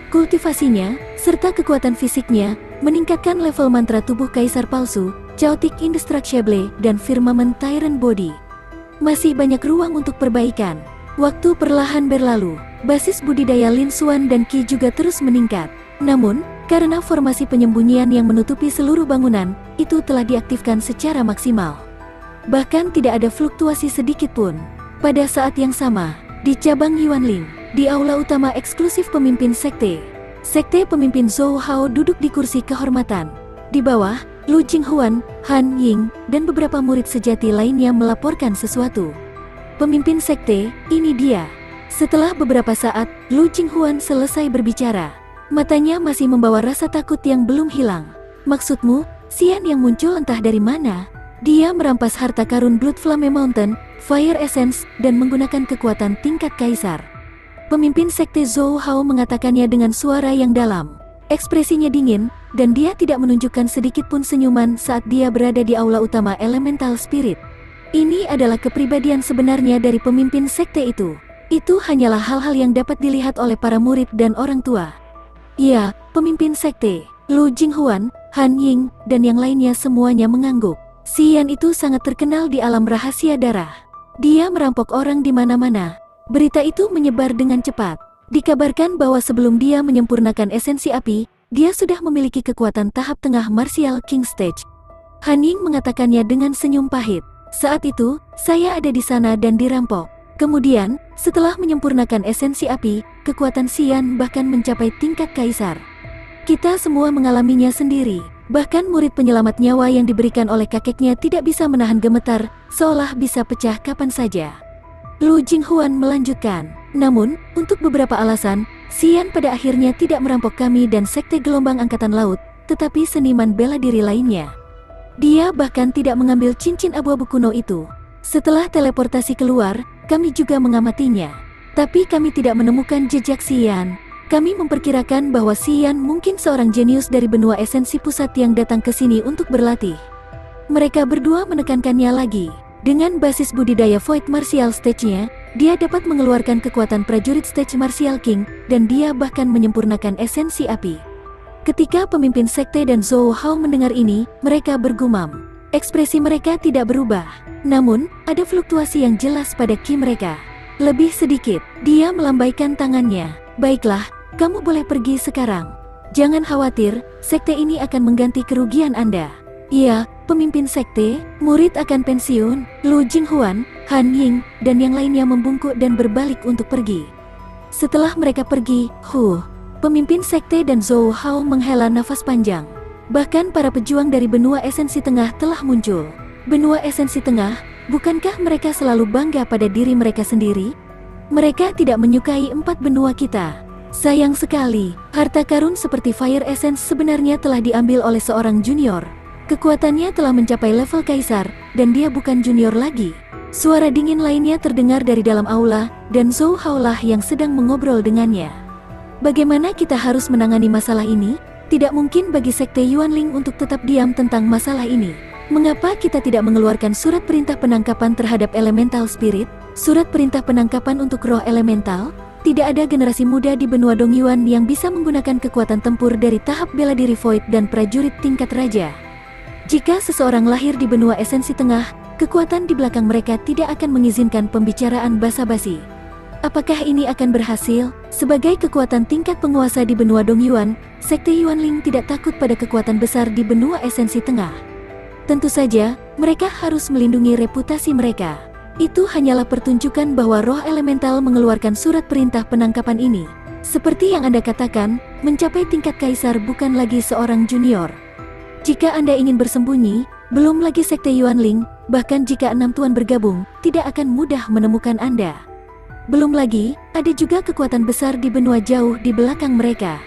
Kultivasinya, serta kekuatan fisiknya, meningkatkan level mantra tubuh Kaisar Palsu, Chaotic Indestructible, dan Firmament Tyrant Body. Masih banyak ruang untuk perbaikan. Waktu perlahan berlalu, basis budidaya Lin Xuan dan Qi juga terus meningkat. Namun, karena formasi penyembunyian yang menutupi seluruh bangunan, itu telah diaktifkan secara maksimal. Bahkan tidak ada fluktuasi sedikit pun. Pada saat yang sama, di cabang Yuanling, di aula utama eksklusif pemimpin sekte. Sekte pemimpin Zhou Hao duduk di kursi kehormatan. Di bawah, Lu Jinghuan, Han Ying, dan beberapa murid sejati lainnya melaporkan sesuatu. Pemimpin sekte, ini dia. Setelah beberapa saat, Lu Jinghuan selesai berbicara. Matanya masih membawa rasa takut yang belum hilang. Maksudmu, Xian yang muncul entah dari mana? Dia merampas harta karun Blood Flame Mountain, Fire Essence, dan menggunakan kekuatan tingkat Kaisar. Pemimpin sekte Zhou Hao mengatakannya dengan suara yang dalam. Ekspresinya dingin, dan dia tidak menunjukkan sedikit pun senyuman saat dia berada di aula utama Elemental Spirit. Ini adalah kepribadian sebenarnya dari pemimpin sekte itu. Itu hanyalah hal-hal yang dapat dilihat oleh para murid dan orang tua. Ya, pemimpin sekte, Lu Jinghuan, Han Ying, dan yang lainnya semuanya mengangguk. Xian itu sangat terkenal di alam rahasia darah. Dia merampok orang di mana-mana. Berita itu menyebar dengan cepat. Dikabarkan bahwa sebelum dia menyempurnakan esensi api, dia sudah memiliki kekuatan tahap tengah Martial King Stage. Han Ying mengatakannya dengan senyum pahit. Saat itu, saya ada di sana dan dirampok. Kemudian, setelah menyempurnakan esensi api, kekuatan Xian bahkan mencapai tingkat Kaisar. Kita semua mengalaminya sendiri. Bahkan murid penyelamat nyawa yang diberikan oleh kakeknya tidak bisa menahan gemetar, seolah bisa pecah kapan saja. Lu Jinghuan melanjutkan, namun, untuk beberapa alasan, Xian pada akhirnya tidak merampok kami dan sekte gelombang angkatan laut, tetapi seniman bela diri lainnya. Dia bahkan tidak mengambil cincin abu-abu kuno itu. Setelah teleportasi keluar, kami juga mengamatinya. Tapi kami tidak menemukan jejak Xian. Kami memperkirakan bahwa Xian mungkin seorang jenius dari benua esensi pusat yang datang ke sini untuk berlatih. Mereka berdua menekankannya lagi. Dengan basis budidaya Void Martial Stage-nya, dia dapat mengeluarkan kekuatan prajurit Stage Martial King, dan dia bahkan menyempurnakan esensi api. Ketika pemimpin sekte dan Zhou Hao mendengar ini, mereka bergumam. Ekspresi mereka tidak berubah. Namun, ada fluktuasi yang jelas pada Qi mereka. Lebih sedikit, dia melambaikan tangannya. Baiklah, kamu boleh pergi sekarang. Jangan khawatir, sekte ini akan mengganti kerugian Anda. Iya, pemimpin sekte, murid akan pensiun, Lu Jinghuan, Han Ying, dan yang lainnya membungkuk dan berbalik untuk pergi. Setelah mereka pergi, pemimpin sekte dan Zhou Hao menghela nafas panjang. Bahkan para pejuang dari benua esensi tengah telah muncul. Benua esensi tengah, bukankah mereka selalu bangga pada diri mereka sendiri? Mereka tidak menyukai 4 benua kita. Sayang sekali, harta karun seperti Fire Essence sebenarnya telah diambil oleh seorang junior. Kekuatannya telah mencapai level kaisar, dan dia bukan junior lagi. Suara dingin lainnya terdengar dari dalam aula, dan Zhou Hao lah yang sedang mengobrol dengannya. Bagaimana kita harus menangani masalah ini? Tidak mungkin bagi Sekte Yuanling untuk tetap diam tentang masalah ini. Mengapa kita tidak mengeluarkan surat perintah penangkapan terhadap elemental spirit? Surat perintah penangkapan untuk roh elemental? Tidak ada generasi muda di benua Dongyuan yang bisa menggunakan kekuatan tempur dari tahap bela diri Void dan prajurit tingkat raja. Jika seseorang lahir di benua esensi tengah, kekuatan di belakang mereka tidak akan mengizinkan pembicaraan basa-basi. Apakah ini akan berhasil? Sebagai kekuatan tingkat penguasa di benua Dongyuan, Sekte Yuanling tidak takut pada kekuatan besar di benua esensi tengah. Tentu saja, mereka harus melindungi reputasi mereka. Itu hanyalah pertunjukan bahwa roh elemental mengeluarkan surat perintah penangkapan ini. Seperti yang Anda katakan, mencapai tingkat kaisar bukan lagi seorang junior. Jika Anda ingin bersembunyi, belum lagi Sekte Yuanling, bahkan jika 6 tuan bergabung, tidak akan mudah menemukan Anda. Belum lagi, ada juga kekuatan besar di benua jauh di belakang mereka.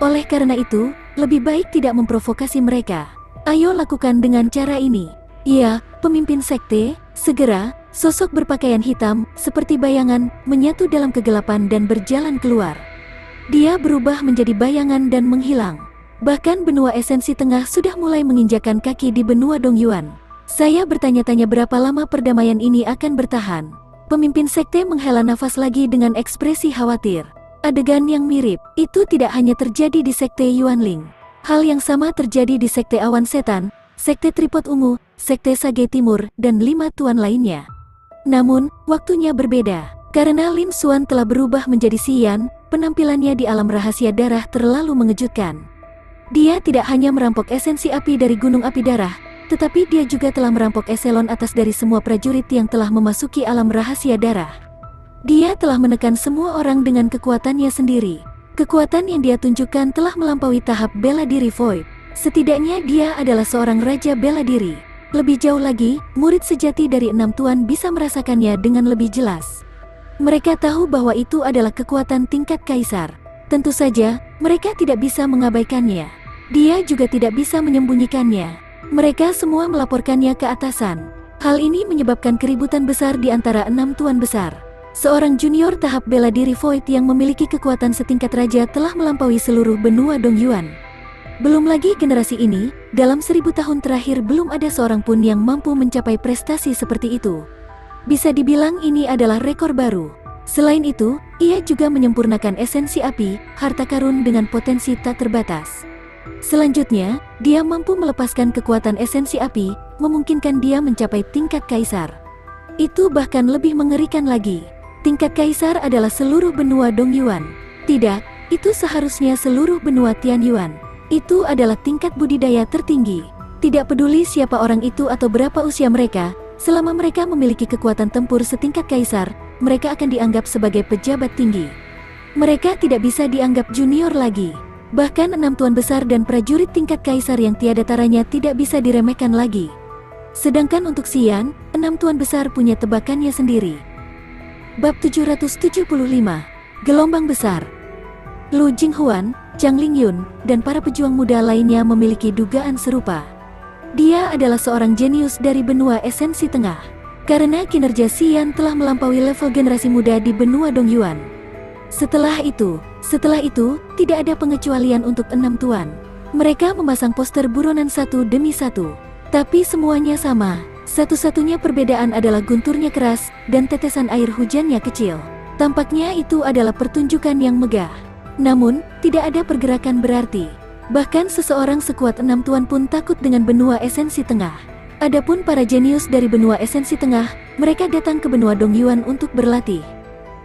Oleh karena itu, lebih baik tidak memprovokasi mereka. Ayo lakukan dengan cara ini. Iya, pemimpin sekte, segera. Sosok berpakaian hitam, seperti bayangan, menyatu dalam kegelapan dan berjalan keluar. Dia berubah menjadi bayangan dan menghilang. Bahkan benua esensi tengah sudah mulai menginjakan kaki di benua Dongyuan. Saya bertanya-tanya berapa lama perdamaian ini akan bertahan. Pemimpin sekte menghela nafas lagi dengan ekspresi khawatir. Adegan yang mirip, itu tidak hanya terjadi di Sekte Yuanling. Hal yang sama terjadi di Sekte Awan Setan, Sekte Tripod Ungu, Sekte Sage Timur, dan 5 tuan lainnya. Namun, waktunya berbeda. Karena Lin Xuan telah berubah menjadi Xian, penampilannya di alam rahasia darah terlalu mengejutkan. Dia tidak hanya merampok esensi api dari gunung api darah, tetapi dia juga telah merampok eselon atas dari semua prajurit yang telah memasuki alam rahasia darah. Dia telah menekan semua orang dengan kekuatannya sendiri. Kekuatan yang dia tunjukkan telah melampaui tahap bela diri Void. Setidaknya dia adalah seorang raja bela diri. Lebih jauh lagi, murid sejati dari 6 tuan bisa merasakannya dengan lebih jelas. Mereka tahu bahwa itu adalah kekuatan tingkat kaisar. Tentu saja, mereka tidak bisa mengabaikannya. Dia juga tidak bisa menyembunyikannya. Mereka semua melaporkannya ke atasan. Hal ini menyebabkan keributan besar di antara 6 tuan besar. Seorang junior tahap bela diri Void yang memiliki kekuatan setingkat raja telah melampaui seluruh benua Dongyuan. Belum lagi generasi ini, dalam 1000 tahun terakhir belum ada seorang pun yang mampu mencapai prestasi seperti itu. Bisa dibilang ini adalah rekor baru. Selain itu, ia juga menyempurnakan esensi api, harta karun dengan potensi tak terbatas. Selanjutnya, dia mampu melepaskan kekuatan esensi api, memungkinkan dia mencapai tingkat kaisar. Itu bahkan lebih mengerikan lagi. Tingkat kaisar adalah seluruh benua Dongyuan. Tidak, itu seharusnya seluruh benua Tianyuan. Itu adalah tingkat budidaya tertinggi. Tidak peduli siapa orang itu atau berapa usia mereka, selama mereka memiliki kekuatan tempur setingkat kaisar, mereka akan dianggap sebagai pejabat tinggi. Mereka tidak bisa dianggap junior lagi. Bahkan 6 tuan besar dan prajurit tingkat kaisar yang tiada taranya tidak bisa diremehkan lagi. Sedangkan untuk Xian, 6 tuan besar punya tebakannya sendiri. Bab 775, Gelombang Besar. Lu Jinghuan, Zhang Lingyun, dan para pejuang muda lainnya memiliki dugaan serupa. Dia adalah seorang jenius dari benua esensi tengah. Karena kinerja Xian telah melampaui level generasi muda di benua Dongyuan. Setelah itu, tidak ada pengecualian untuk 6 tuan. Mereka memasang poster buronan satu demi satu. Tapi semuanya sama. Satu-satunya perbedaan adalah gunturnya keras, dan tetesan air hujannya kecil. Tampaknya itu adalah pertunjukan yang megah. Namun, tidak ada pergerakan berarti. Bahkan seseorang sekuat 6 tuan pun takut dengan benua esensi tengah. Adapun para jenius dari benua esensi tengah, mereka datang ke benua Dongyuan untuk berlatih.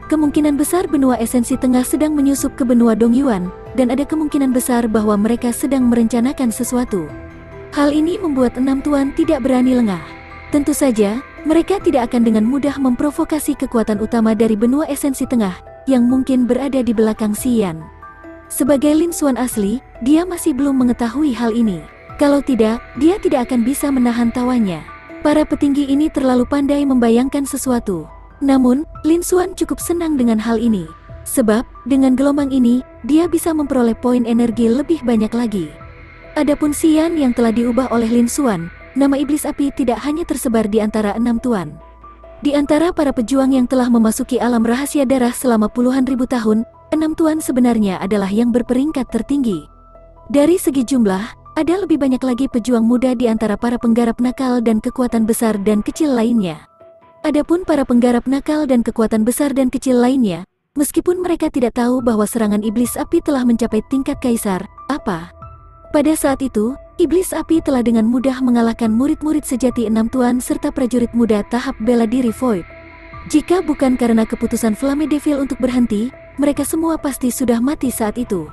Kemungkinan besar benua esensi tengah sedang menyusup ke benua Dongyuan, dan ada kemungkinan besar bahwa mereka sedang merencanakan sesuatu. Hal ini membuat enam tuan tidak berani lengah. Tentu saja, mereka tidak akan dengan mudah memprovokasi kekuatan utama dari benua esensi tengah yang mungkin berada di belakang Xian. Sebagai Lin Xuan asli, dia masih belum mengetahui hal ini. Kalau tidak, dia tidak akan bisa menahan tawanya. Para petinggi ini terlalu pandai membayangkan sesuatu. Namun, Lin Xuan cukup senang dengan hal ini. Sebab, dengan gelombang ini, dia bisa memperoleh poin energi lebih banyak lagi. Adapun Xian yang telah diubah oleh Lin Xuan, nama iblis api tidak hanya tersebar di antara enam tuan. Di antara para pejuang yang telah memasuki alam rahasia darah selama puluhan ribu tahun, enam tuan sebenarnya adalah yang berperingkat tertinggi. Dari segi jumlah, ada lebih banyak lagi pejuang muda di antara para penggarap nakal dan kekuatan besar dan kecil lainnya. Adapun para penggarap nakal dan kekuatan besar dan kecil lainnya, meskipun mereka tidak tahu bahwa serangan iblis api telah mencapai tingkat kaisar, pada saat itu, iblis api telah dengan mudah mengalahkan murid-murid sejati enam tuan serta prajurit muda tahap bela diri Void. Jika bukan karena keputusan Flamme Devil untuk berhenti, mereka semua pasti sudah mati saat itu.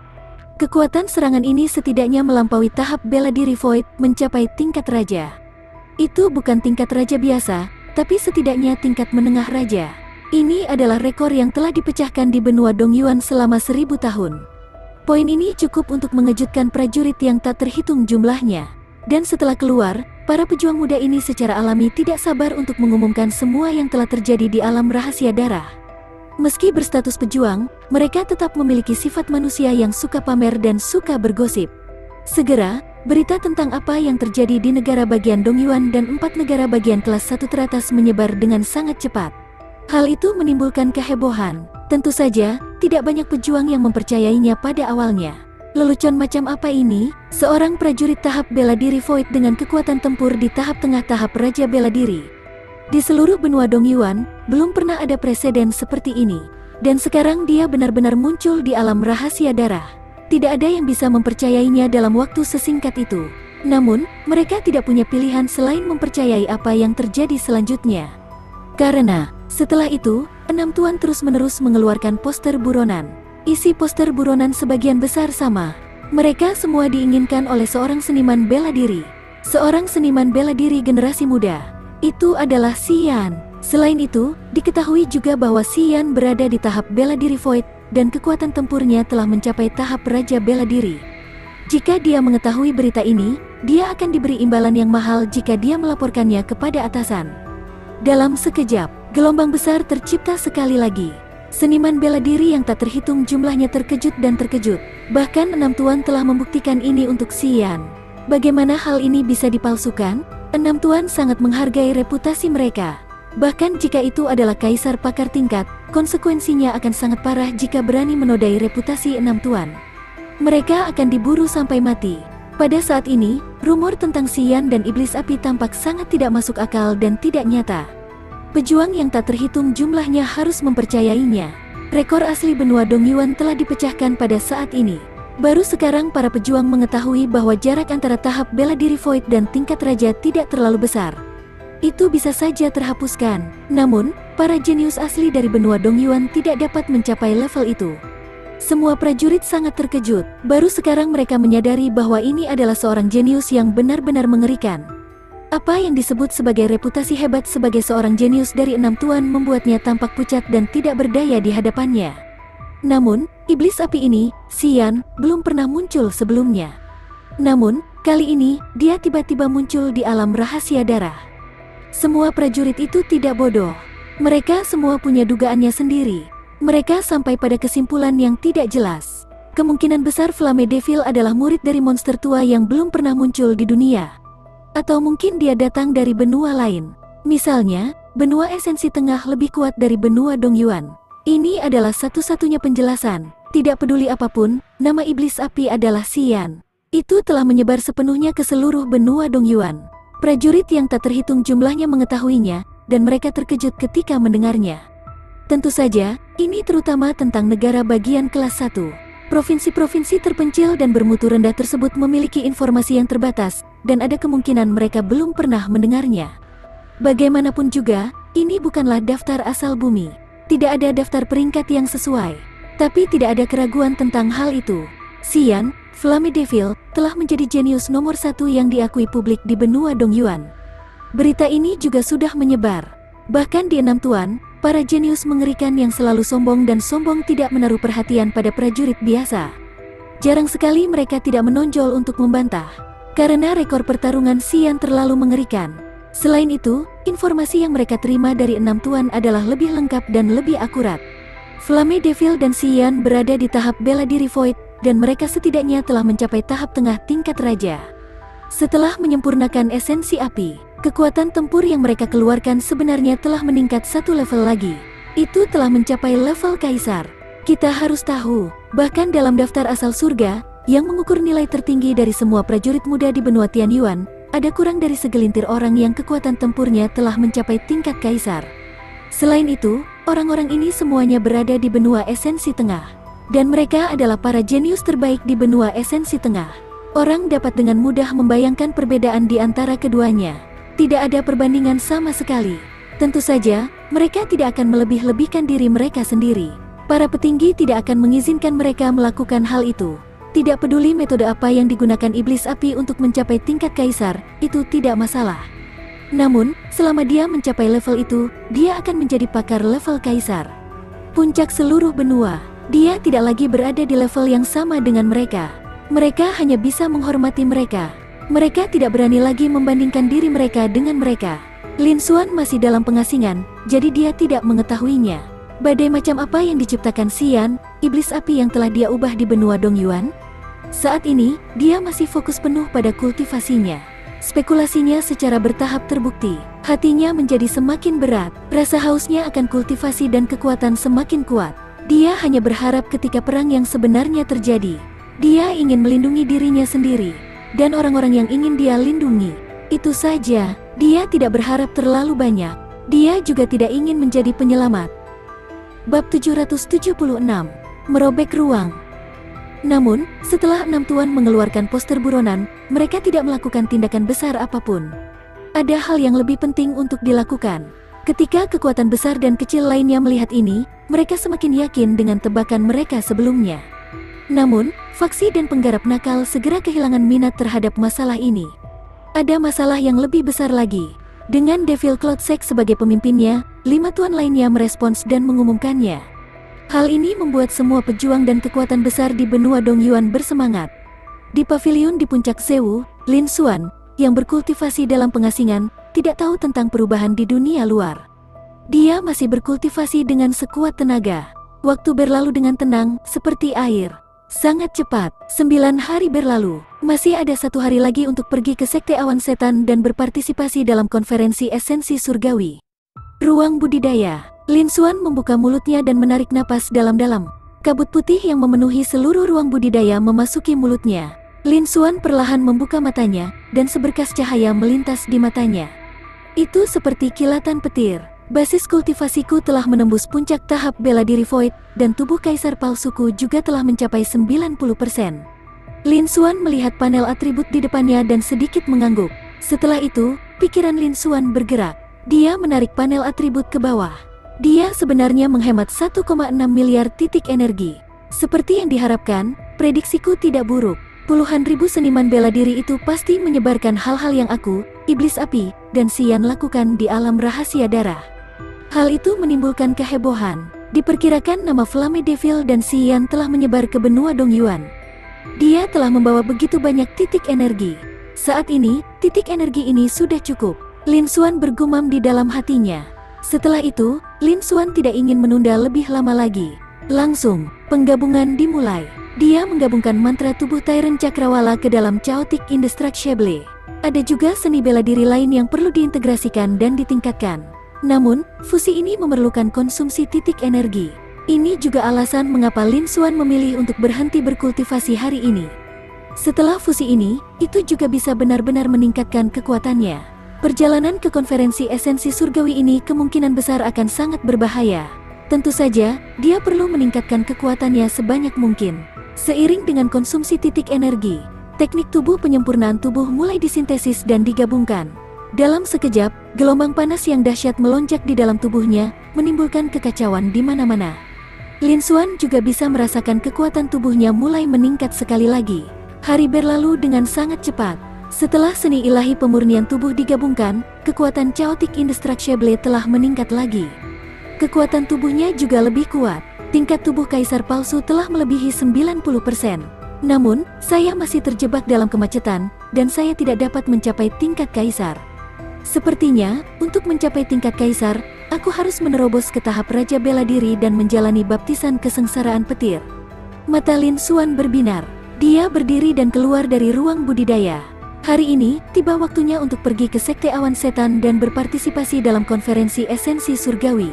Kekuatan serangan ini setidaknya melampaui tahap bela diri Void mencapai tingkat raja. Itu bukan tingkat raja biasa, tapi setidaknya tingkat menengah raja. Ini adalah rekor yang telah dipecahkan di benua Dongyuan selama 1000 tahun. Poin ini cukup untuk mengejutkan prajurit yang tak terhitung jumlahnya. Dan setelah keluar, para pejuang muda ini secara alami tidak sabar untuk mengumumkan semua yang telah terjadi di alam rahasia darah. Meski berstatus pejuang, mereka tetap memiliki sifat manusia yang suka pamer dan suka bergosip. Segera, berita tentang apa yang terjadi di negara bagian Dongyuan dan 4 negara bagian kelas 1 teratas menyebar dengan sangat cepat. Hal itu menimbulkan kehebohan. Tentu saja, tidak banyak pejuang yang mempercayainya pada awalnya. Lelucon macam apa ini? Seorang prajurit tahap bela diri Void dengan kekuatan tempur di tahap tengah tahap Raja Bela Diri. Di seluruh benua Dongyuan, belum pernah ada preseden seperti ini. Dan sekarang dia benar-benar muncul di alam rahasia darah. Tidak ada yang bisa mempercayainya dalam waktu sesingkat itu. Namun, mereka tidak punya pilihan selain mempercayai apa yang terjadi selanjutnya. Karena, setelah itu, enam tuan terus-menerus mengeluarkan poster buronan. Isi poster buronan sebagian besar sama. Mereka semua diinginkan oleh seorang seniman bela diri. Seorang seniman bela diri generasi muda. Itu adalah Xian. Selain itu, diketahui juga bahwa Xian berada di tahap bela diri Void, dan kekuatan tempurnya telah mencapai tahap Raja Bela Diri. Jika dia mengetahui berita ini, dia akan diberi imbalan yang mahal jika dia melaporkannya kepada atasan. Dalam sekejap, gelombang besar tercipta sekali lagi. Seniman bela diri yang tak terhitung jumlahnya terkejut dan terkejut. Bahkan enam tuan telah membuktikan ini untuk Xian. Bagaimana hal ini bisa dipalsukan? Enam tuan sangat menghargai reputasi mereka. Bahkan jika itu adalah kaisar pakar tingkat, konsekuensinya akan sangat parah jika berani menodai reputasi enam tuan. Mereka akan diburu sampai mati. Pada saat ini, rumor tentang Xian dan iblis api tampak sangat tidak masuk akal dan tidak nyata. Pejuang yang tak terhitung jumlahnya harus mempercayainya. Rekor asli benua Dongyuan telah dipecahkan pada saat ini. Baru sekarang para pejuang mengetahui bahwa jarak antara tahap bela diri Void dan tingkat raja tidak terlalu besar. Itu bisa saja terhapuskan. Namun, para jenius asli dari benua Dongyuan tidak dapat mencapai level itu. Semua prajurit sangat terkejut. Baru sekarang mereka menyadari bahwa ini adalah seorang jenius yang benar-benar mengerikan. Apa yang disebut sebagai reputasi hebat sebagai seorang jenius dari enam tuan membuatnya tampak pucat dan tidak berdaya di hadapannya. Namun, iblis api ini, Xian, belum pernah muncul sebelumnya. Namun, kali ini, dia tiba-tiba muncul di alam rahasia darah. Semua prajurit itu tidak bodoh. Mereka semua punya dugaannya sendiri. Mereka sampai pada kesimpulan yang tidak jelas. Kemungkinan besar Flamme Devil adalah murid dari monster tua yang belum pernah muncul di dunia. Atau mungkin dia datang dari benua lain. Misalnya, benua esensi tengah lebih kuat dari benua Dongyuan. Ini adalah satu-satunya penjelasan. Tidak peduli apapun, nama iblis api adalah Xian. Itu telah menyebar sepenuhnya ke seluruh benua Dongyuan. Prajurit yang tak terhitung jumlahnya mengetahuinya, dan mereka terkejut ketika mendengarnya. Tentu saja, ini terutama tentang negara bagian kelas 1. Provinsi-provinsi terpencil dan bermutu rendah tersebut memiliki informasi yang terbatas, dan ada kemungkinan mereka belum pernah mendengarnya. Bagaimanapun juga, ini bukanlah daftar asal bumi. Tidak ada daftar peringkat yang sesuai. Tapi tidak ada keraguan tentang hal itu. Xian, Flame Devil telah menjadi jenius nomor 1 yang diakui publik di benua Dongyuan. Berita ini juga sudah menyebar. Bahkan di Enam Tuan, para jenius mengerikan yang selalu sombong dan sombong tidak menaruh perhatian pada prajurit biasa. Jarang sekali mereka tidak menonjol untuk membantah, karena rekor pertarungan Xian terlalu mengerikan. Selain itu, informasi yang mereka terima dari Enam Tuan adalah lebih lengkap dan lebih akurat. Flame Devil dan Xian berada di tahap bela diri Void, dan mereka setidaknya telah mencapai tahap tengah tingkat raja. Setelah menyempurnakan esensi api, kekuatan tempur yang mereka keluarkan sebenarnya telah meningkat 1 level lagi. Itu telah mencapai level kaisar. Kita harus tahu, bahkan dalam daftar asal surga, yang mengukur nilai tertinggi dari semua prajurit muda di benua Tianyuan, ada kurang dari segelintir orang yang kekuatan tempurnya telah mencapai tingkat kaisar. Selain itu, orang-orang ini semuanya berada di benua esensi tengah. Dan mereka adalah para jenius terbaik di benua esensi tengah. Orang dapat dengan mudah membayangkan perbedaan di antara keduanya. Tidak ada perbandingan sama sekali. Tentu saja, mereka tidak akan melebih-lebihkan diri mereka sendiri. Para petinggi tidak akan mengizinkan mereka melakukan hal itu. Tidak peduli metode apa yang digunakan iblis api untuk mencapai tingkat kaisar, itu tidak masalah. Namun, selama dia mencapai level itu, dia akan menjadi pakar level kaisar. Puncak seluruh benua. Dia tidak lagi berada di level yang sama dengan mereka. Mereka hanya bisa menghormati mereka. Mereka tidak berani lagi membandingkan diri mereka dengan mereka. Lin Xuan masih dalam pengasingan, jadi dia tidak mengetahuinya. Badai macam apa yang diciptakan Xian, iblis api yang telah dia ubah di benua Dongyuan? Saat ini, dia masih fokus penuh pada kultivasinya. Spekulasinya secara bertahap terbukti. Hatinya menjadi semakin berat. Rasa hausnya akan kultivasi dan kekuatan semakin kuat. Dia hanya berharap ketika perang yang sebenarnya terjadi. Dia ingin melindungi dirinya sendiri dan orang-orang yang ingin dia lindungi. Itu saja, dia tidak berharap terlalu banyak. Dia juga tidak ingin menjadi penyelamat. Bab 776, Merobek Ruang. Namun, setelah Enam Tuan mengeluarkan poster buronan, mereka tidak melakukan tindakan besar apapun. Ada hal yang lebih penting untuk dilakukan. Ketika kekuatan besar dan kecil lainnya melihat ini, mereka semakin yakin dengan tebakan mereka sebelumnya. Namun, faksi dan penggarap nakal segera kehilangan minat terhadap masalah ini. Ada masalah yang lebih besar lagi. Dengan Devil Cloud Sect sebagai pemimpinnya, 5 tuan lainnya merespons dan mengumumkannya. Hal ini membuat semua pejuang dan kekuatan besar di benua Dongyuan bersemangat. Di pavilion di puncak Zewu, Lin Xuan, yang berkultivasi dalam pengasingan, tidak tahu tentang perubahan di dunia luar. Dia masih berkultivasi dengan sekuat tenaga. Waktu berlalu dengan tenang, seperti air. Sangat cepat, 9 hari berlalu. Masih ada 1 hari lagi untuk pergi ke Sekte Awan Setan dan berpartisipasi dalam konferensi esensi surgawi. Ruang budidaya. Lin Xuan membuka mulutnya dan menarik napas dalam-dalam. Kabut putih yang memenuhi seluruh ruang budidaya memasuki mulutnya. Lin Xuan perlahan membuka matanya, dan seberkas cahaya melintas di matanya. Itu seperti kilatan petir. Basis kultivasiku telah menembus puncak tahap bela diri Void, dan tubuh kaisar palsuku juga telah mencapai 90%. Lin Xuan melihat panel atribut di depannya dan sedikit mengangguk. Setelah itu, pikiran Lin Xuan bergerak. Dia menarik panel atribut ke bawah. Dia sebenarnya menghemat 1,6 miliar titik energi. Seperti yang diharapkan, prediksiku tidak buruk. Puluhan ribu seniman bela diri itu pasti menyebarkan hal-hal yang aku, iblis api, dan Xian lakukan di alam rahasia darah. Hal itu menimbulkan kehebohan. Diperkirakan nama Flame Devil dan Xian telah menyebar ke benua Dongyuan. Dia telah membawa begitu banyak titik energi. Saat ini, titik energi ini sudah cukup. Lin Xuan bergumam di dalam hatinya. Setelah itu, Lin Xuan tidak ingin menunda lebih lama lagi. Langsung, penggabungan dimulai. Dia menggabungkan mantra tubuh Tyrant Cakrawala ke dalam Chaotic Indestructible. Ada juga seni bela diri lain yang perlu diintegrasikan dan ditingkatkan. Namun, fusi ini memerlukan konsumsi titik energi. Ini juga alasan mengapa Lin Xuan memilih untuk berhenti berkultivasi hari ini. Setelah fusi ini, itu juga bisa benar-benar meningkatkan kekuatannya. Perjalanan ke konferensi esensi surgawi ini kemungkinan besar akan sangat berbahaya. Tentu saja, dia perlu meningkatkan kekuatannya sebanyak mungkin. Seiring dengan konsumsi titik energi, teknik tubuh penyempurnaan tubuh mulai disintesis dan digabungkan. Dalam sekejap, gelombang panas yang dahsyat melonjak di dalam tubuhnya, menimbulkan kekacauan di mana-mana. Lin Xuan juga bisa merasakan kekuatan tubuhnya mulai meningkat sekali lagi. Hari berlalu dengan sangat cepat. Setelah seni ilahi pemurnian tubuh digabungkan, kekuatan Chaotic Indestructible telah meningkat lagi. Kekuatan tubuhnya juga lebih kuat. Tingkat tubuh kaisar palsu telah melebihi 90%. Namun, saya masih terjebak dalam kemacetan, dan saya tidak dapat mencapai tingkat kaisar. Sepertinya, untuk mencapai tingkat kaisar, aku harus menerobos ke tahap Raja Bela Diri dan menjalani baptisan kesengsaraan petir. Mata Lin Xuan berbinar. Dia berdiri dan keluar dari ruang budidaya. Hari ini, tiba waktunya untuk pergi ke Sekte Awan Setan dan berpartisipasi dalam konferensi esensi surgawi.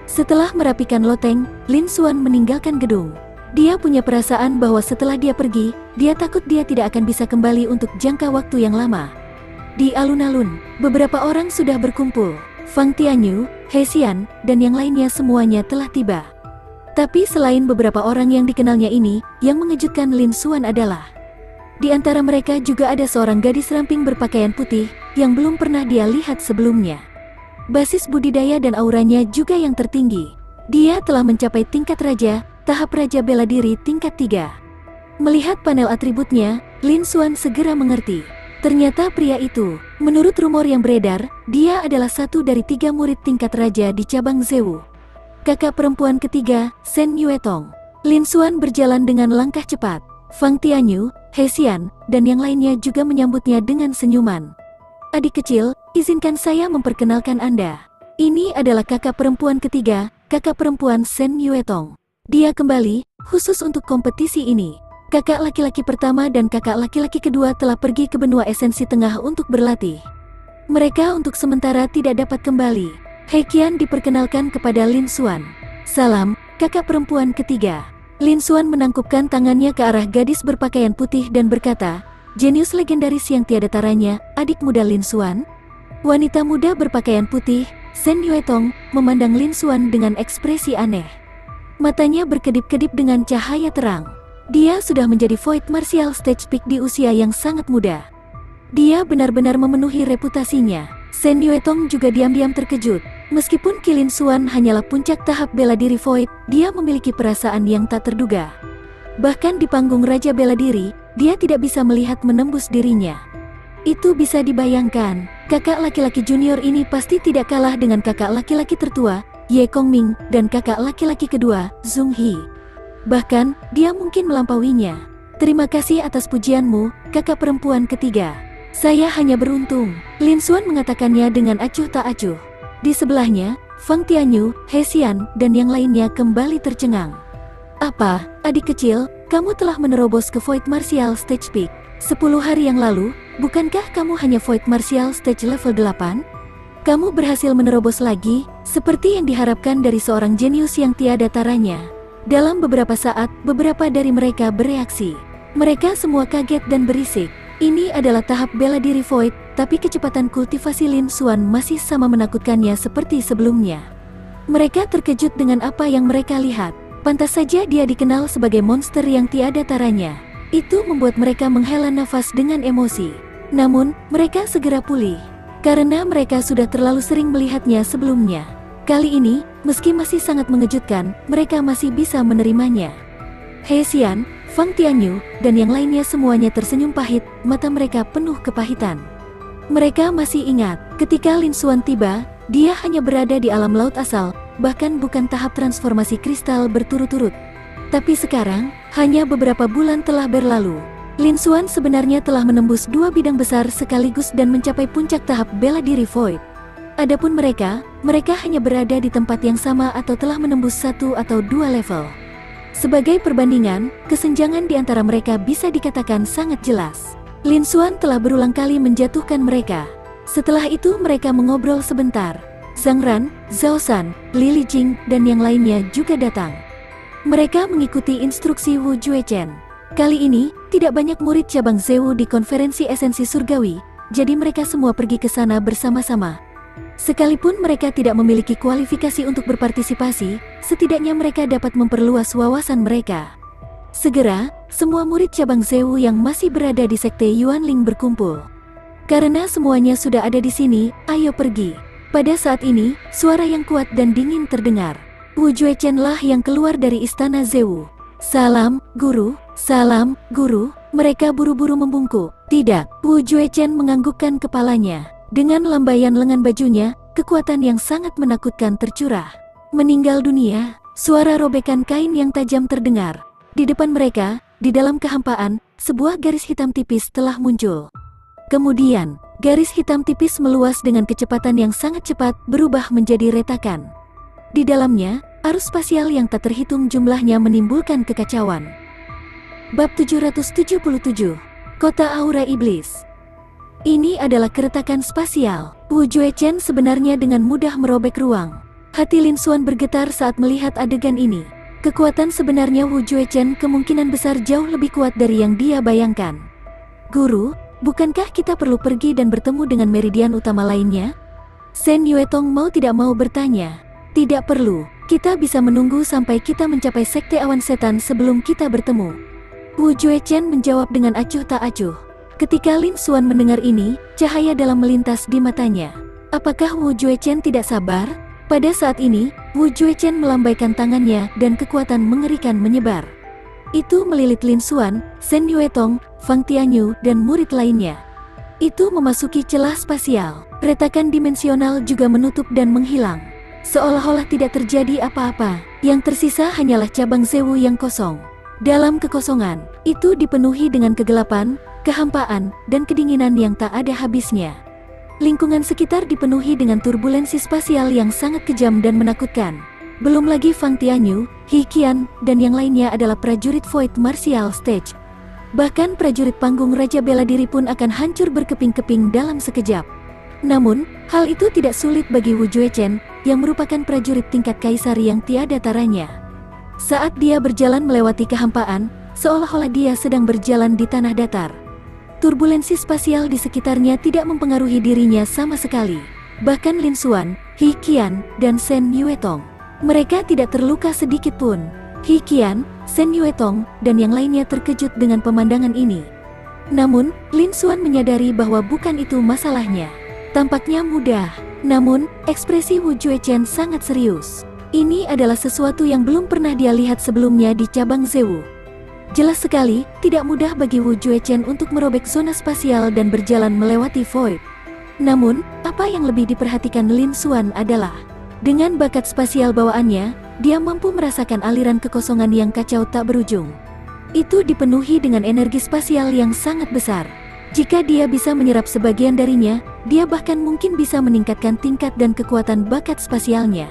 Setelah merapikan loteng, Lin Xuan meninggalkan gedung. Dia punya perasaan bahwa setelah dia pergi, dia takut dia tidak akan bisa kembali untuk jangka waktu yang lama. Di alun-alun, beberapa orang sudah berkumpul. Fang Tianyu, He Xian, dan yang lainnya semuanya telah tiba. Tapi selain beberapa orang yang dikenalnya ini, yang mengejutkan Lin Xuan adalah di antara mereka juga ada seorang gadis ramping berpakaian putih yang belum pernah dia lihat sebelumnya. Basis budidaya dan auranya juga yang tertinggi. Dia telah mencapai tingkat raja, tahap Raja Bela Diri tingkat 3. Melihat panel atributnya, Lin Xuan segera mengerti. Ternyata pria itu, menurut rumor yang beredar, dia adalah satu dari 3 murid tingkat raja di cabang Zewu. Kakak perempuan ketiga, Shen Yuetong. Lin Xuan berjalan dengan langkah cepat. Fang Tianyu, He Xian, dan yang lainnya juga menyambutnya dengan senyuman. Adik kecil, izinkan saya memperkenalkan Anda. Ini adalah kakak perempuan ketiga, kakak perempuan Shen Yuetong. Dia kembali, khusus untuk kompetisi ini. Kakak laki-laki pertama dan kakak laki-laki kedua telah pergi ke benua esensi tengah untuk berlatih. Mereka untuk sementara tidak dapat kembali. He Qian diperkenalkan kepada Lin Xuan. Salam, kakak perempuan ketiga. Lin Xuan menangkupkan tangannya ke arah gadis berpakaian putih dan berkata, jenius legendaris yang tiada taranya, adik muda Lin Xuan. Wanita muda berpakaian putih, Shen Yuetong, memandang Lin Xuan dengan ekspresi aneh. Matanya berkedip-kedip dengan cahaya terang. Dia sudah menjadi Void Martial Stage Peak di usia yang sangat muda. Dia benar-benar memenuhi reputasinya. Shen Yuetong juga diam-diam terkejut. Meskipun Lin Xuan hanyalah puncak tahap bela diri Void, dia memiliki perasaan yang tak terduga. Bahkan di panggung Raja Bela Diri, dia tidak bisa melihat menembus dirinya. Itu bisa dibayangkan, kakak laki-laki junior ini pasti tidak kalah dengan kakak laki-laki tertua, Ye Kongming, dan kakak laki-laki kedua, Zhong He. Bahkan, dia mungkin melampauinya. Terima kasih atas pujianmu, kakak perempuan ketiga. Saya hanya beruntung, Lin Xuan mengatakannya dengan acuh tak acuh. Di sebelahnya, Fang Tianyu, He Xian, dan yang lainnya kembali tercengang. Apa, adik kecil, kamu telah menerobos ke Void Martial Stage Peak? 10 hari yang lalu, bukankah kamu hanya Void Martial Stage level 8? Kamu berhasil menerobos lagi, seperti yang diharapkan dari seorang jenius yang tiada taranya. Dalam beberapa saat, beberapa dari mereka bereaksi. Mereka semua kaget dan berisik. Ini adalah tahap bela diri Void, tapi kecepatan kultivasi Lin Xuan masih sama menakutkannya seperti sebelumnya. Mereka terkejut dengan apa yang mereka lihat. Pantas saja dia dikenal sebagai monster yang tiada taranya. Itu membuat mereka menghela nafas dengan emosi. Namun, mereka segera pulih. Karena mereka sudah terlalu sering melihatnya sebelumnya. Kali ini, meski masih sangat mengejutkan, mereka masih bisa menerimanya. He Xian, Fang Tianyu, dan yang lainnya semuanya tersenyum pahit, mata mereka penuh kepahitan. Mereka masih ingat, ketika Lin Xuan tiba, dia hanya berada di alam laut asal, bahkan bukan tahap transformasi kristal berturut-turut. Tapi sekarang, hanya beberapa bulan telah berlalu. Lin Xuan sebenarnya telah menembus 2 bidang besar sekaligus dan mencapai puncak tahap bela diri Void. Adapun mereka hanya berada di tempat yang sama atau telah menembus 1 atau 2 level. Sebagai perbandingan, kesenjangan di antara mereka bisa dikatakan sangat jelas. Lin Xuan telah berulang kali menjatuhkan mereka. Setelah itu mereka mengobrol sebentar. Zhang Ran, Zhao San, Li Lijing, dan yang lainnya juga datang. Mereka mengikuti instruksi Wu Juechen. Kali ini, tidak banyak murid cabang Zewu di konferensi esensi surgawi, jadi mereka semua pergi ke sana bersama-sama. Sekalipun mereka tidak memiliki kualifikasi untuk berpartisipasi, setidaknya mereka dapat memperluas wawasan mereka. Segera, semua murid cabang Zewu yang masih berada di sekte Yuanling berkumpul. Karena semuanya sudah ada di sini, ayo pergi. Pada saat ini, suara yang kuat dan dingin terdengar. Wu Juechen lah yang keluar dari istana Zewu. Salam, guru, Mereka buru-buru membungkuk. Tidak, Wu Juechen menganggukkan kepalanya. Dengan lambaian lengan bajunya, kekuatan yang sangat menakutkan tercurah. Meninggal dunia, suara robekan kain yang tajam terdengar. Di depan mereka, di dalam kehampaan, sebuah garis hitam tipis telah muncul. Kemudian, garis hitam tipis meluas dengan kecepatan yang sangat cepat, berubah menjadi retakan. Di dalamnya, arus spasial yang tak terhitung jumlahnya menimbulkan kekacauan. Bab 777, Kota Aura Iblis. Ini adalah keretakan spasial. Wu Juechen sebenarnya dengan mudah merobek ruang. Hati Lin Xuan bergetar saat melihat adegan ini. Kekuatan sebenarnya Wu Juechen kemungkinan besar jauh lebih kuat dari yang dia bayangkan. Guru, bukankah kita perlu pergi dan bertemu dengan meridian utama lainnya? Shen Yuetong mau tidak mau bertanya. Tidak perlu, kita bisa menunggu sampai kita mencapai Sekte Awan Setan sebelum kita bertemu. Wu Juechen menjawab dengan acuh tak acuh. Ketika Lin Xuan mendengar ini, cahaya dalam melintas di matanya. Apakah Wu Juechen tidak sabar? Pada saat ini, Wu Juechen melambaikan tangannya dan kekuatan mengerikan menyebar. Itu melilit Lin Xuan, Shen Yuetong, Fang Tianyu, dan murid lainnya. Itu memasuki celah spasial. Retakan dimensional juga menutup dan menghilang. Seolah-olah tidak terjadi apa-apa. Yang tersisa hanyalah cabang Zewu yang kosong. Dalam kekosongan, itu dipenuhi dengan kegelapan, kehampaan, dan kedinginan yang tak ada habisnya. Lingkungan sekitar dipenuhi dengan turbulensi spasial yang sangat kejam dan menakutkan. Belum lagi Fang Tianyu, He Qian, dan yang lainnya adalah prajurit Void Martial Stage. Bahkan prajurit panggung Raja Bela Diri pun akan hancur berkeping-keping dalam sekejap. Namun, hal itu tidak sulit bagi Wu Juechen, yang merupakan prajurit tingkat kaisar yang tiada taranya. Saat dia berjalan melewati kehampaan, seolah-olah dia sedang berjalan di tanah datar. Turbulensi spasial di sekitarnya tidak mempengaruhi dirinya sama sekali. Bahkan Lin Xuan, He Qian, dan Shen Yuetong, mereka tidak terluka sedikit pun. He Qian, Shen Yuetong, dan yang lainnya terkejut dengan pemandangan ini. Namun, Lin Xuan menyadari bahwa bukan itu masalahnya. Tampaknya mudah, namun ekspresi Wu Juechen sangat serius. Ini adalah sesuatu yang belum pernah dia lihat sebelumnya di cabang Zewu. Jelas sekali, tidak mudah bagi Wu Juechen untuk merobek zona spasial dan berjalan melewati Void. Namun, apa yang lebih diperhatikan Lin Xuan adalah, dengan bakat spasial bawaannya, dia mampu merasakan aliran kekosongan yang kacau tak berujung. Itu dipenuhi dengan energi spasial yang sangat besar. Jika dia bisa menyerap sebagian darinya, dia bahkan mungkin bisa meningkatkan tingkat dan kekuatan bakat spasialnya.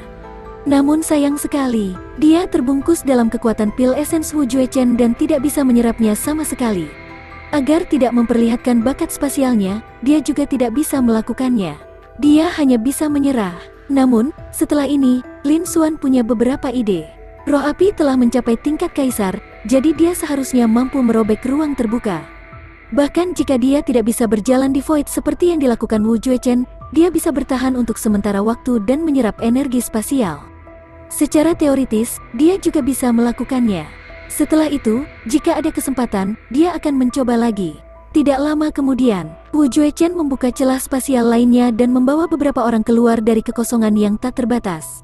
Namun sayang sekali, dia terbungkus dalam kekuatan pil esens Wu Juechen dan tidak bisa menyerapnya sama sekali. Agar tidak memperlihatkan bakat spasialnya, dia juga tidak bisa melakukannya. Dia hanya bisa menyerah. Namun, setelah ini, Lin Xuan punya beberapa ide. Roh api telah mencapai tingkat kaisar, jadi dia seharusnya mampu merobek ruang terbuka. Bahkan jika dia tidak bisa berjalan di Void seperti yang dilakukan Wu Juechen, dia bisa bertahan untuk sementara waktu dan menyerap energi spasial. Secara teoritis, dia juga bisa melakukannya. Setelah itu, jika ada kesempatan, dia akan mencoba lagi. Tidak lama kemudian, Wu Juechen membuka celah spasial lainnya dan membawa beberapa orang keluar dari kekosongan yang tak terbatas.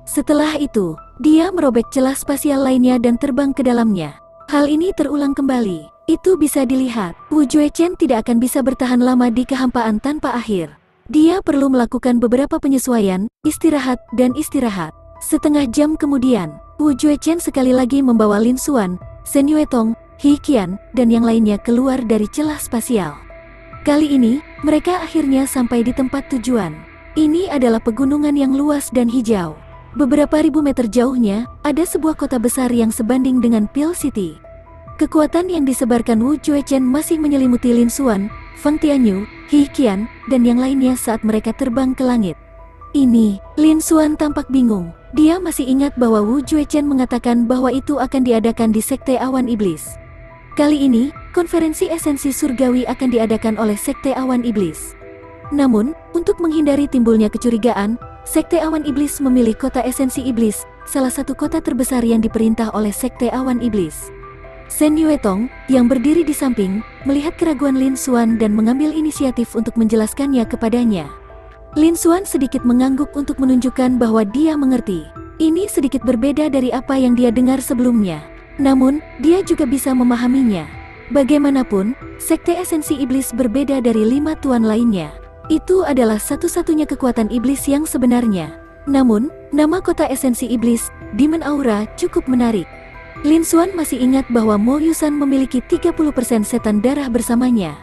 Setelah itu, dia merobek celah spasial lainnya dan terbang ke dalamnya. Hal ini terulang kembali. Itu bisa dilihat, Wu Juechen tidak akan bisa bertahan lama di kehampaan tanpa akhir. Dia perlu melakukan beberapa penyesuaian, istirahat, dan istirahat. Setengah jam kemudian, Wu Juechen sekali lagi membawa Lin Xuan, Shen Yuetong, He Qian, dan yang lainnya keluar dari celah spasial. Kali ini, mereka akhirnya sampai di tempat tujuan. Ini adalah pegunungan yang luas dan hijau. Beberapa ribu meter jauhnya, ada sebuah kota besar yang sebanding dengan Pil City. Kekuatan yang disebarkan Wu Juechen masih menyelimuti Lin Xuan, Fang Tianyu, He Qian, dan yang lainnya saat mereka terbang ke langit. Ini, Lin Xuan tampak bingung. Dia masih ingat bahwa Wu Juechen mengatakan bahwa itu akan diadakan di Sekte Awan Iblis. Kali ini, konferensi esensi surgawi akan diadakan oleh Sekte Awan Iblis. Namun, untuk menghindari timbulnya kecurigaan, Sekte Awan Iblis memilih kota esensi Iblis, salah satu kota terbesar yang diperintah oleh Sekte Awan Iblis. Shen Yuetong, yang berdiri di samping, melihat keraguan Lin Xuan dan mengambil inisiatif untuk menjelaskannya kepadanya. Lin Xuan sedikit mengangguk untuk menunjukkan bahwa dia mengerti. Ini sedikit berbeda dari apa yang dia dengar sebelumnya. Namun, dia juga bisa memahaminya. Bagaimanapun, Sekte Esensi Iblis berbeda dari 5 tuan lainnya. Itu adalah satu-satunya kekuatan iblis yang sebenarnya. Namun, nama kota Esensi Iblis, Demon Aura, cukup menarik. Lin Xuan masih ingat bahwa Mo Yusan memiliki 30% setan darah bersamanya.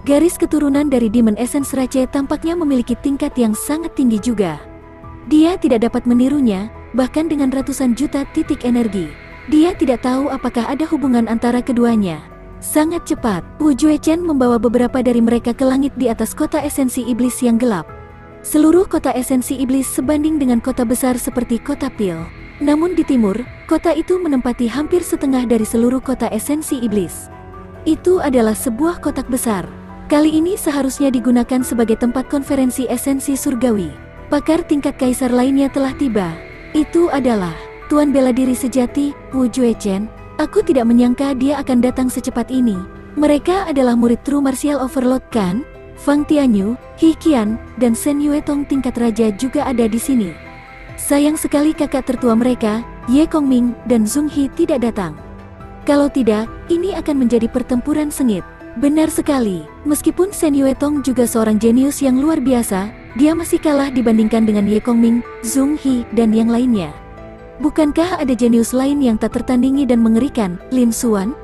Garis keturunan dari Demon Essence Rache tampaknya memiliki tingkat yang sangat tinggi juga. Dia tidak dapat menirunya, bahkan dengan ratusan juta titik energi. Dia tidak tahu apakah ada hubungan antara keduanya. Sangat cepat, Wu Juechen membawa beberapa dari mereka ke langit di atas kota esensi iblis yang gelap. Seluruh kota esensi iblis sebanding dengan kota besar seperti kota Pil. Namun di timur, kota itu menempati hampir setengah dari seluruh kota esensi iblis. Itu adalah sebuah kotak besar. Kali ini seharusnya digunakan sebagai tempat konferensi esensi surgawi. Pakar tingkat kaisar lainnya telah tiba. Itu adalah Tuan Bela Diri Sejati, Wu Juechen. Aku tidak menyangka dia akan datang secepat ini. Mereka adalah murid True Martial Overlord Kan, Fang Tianyu, He Qian, dan Shen Yuetong tingkat raja juga ada di sini. Sayang sekali kakak tertua mereka, Ye Kongming, dan Zhong He tidak datang. Kalau tidak, ini akan menjadi pertempuran sengit. Benar sekali, meskipun Shen Yuetong juga seorang jenius yang luar biasa, dia masih kalah dibandingkan dengan Ye Kongming, Zhong He, dan yang lainnya. Bukankah ada jenius lain yang tak tertandingi dan mengerikan, Lin Xuan?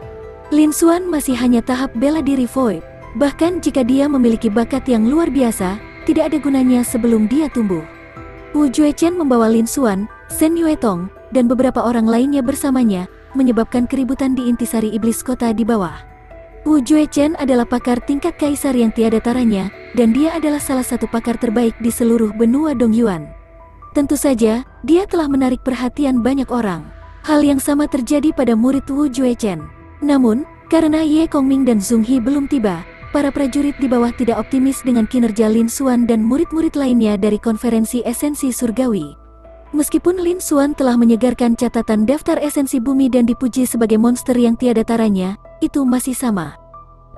Lin Xuan masih hanya tahap bela diri void. Bahkan jika dia memiliki bakat yang luar biasa, tidak ada gunanya sebelum dia tumbuh. Wu Juechen membawa Lin Xuan, Shen Yuetong, dan beberapa orang lainnya bersamanya, menyebabkan keributan di intisari iblis kota di bawah. Wu Juechen adalah pakar tingkat kaisar yang tiada taranya, dan dia adalah salah satu pakar terbaik di seluruh benua Dongyuan. Tentu saja, dia telah menarik perhatian banyak orang. Hal yang sama terjadi pada murid Wu Juechen. Namun, karena Ye Kongming dan Zhong He belum tiba, para prajurit di bawah tidak optimis dengan kinerja Lin Xuan dan murid-murid lainnya dari konferensi esensi surgawi. Meskipun Lin Xuan telah menyegarkan catatan daftar esensi bumi dan dipuji sebagai monster yang tiada taranya, itu masih sama.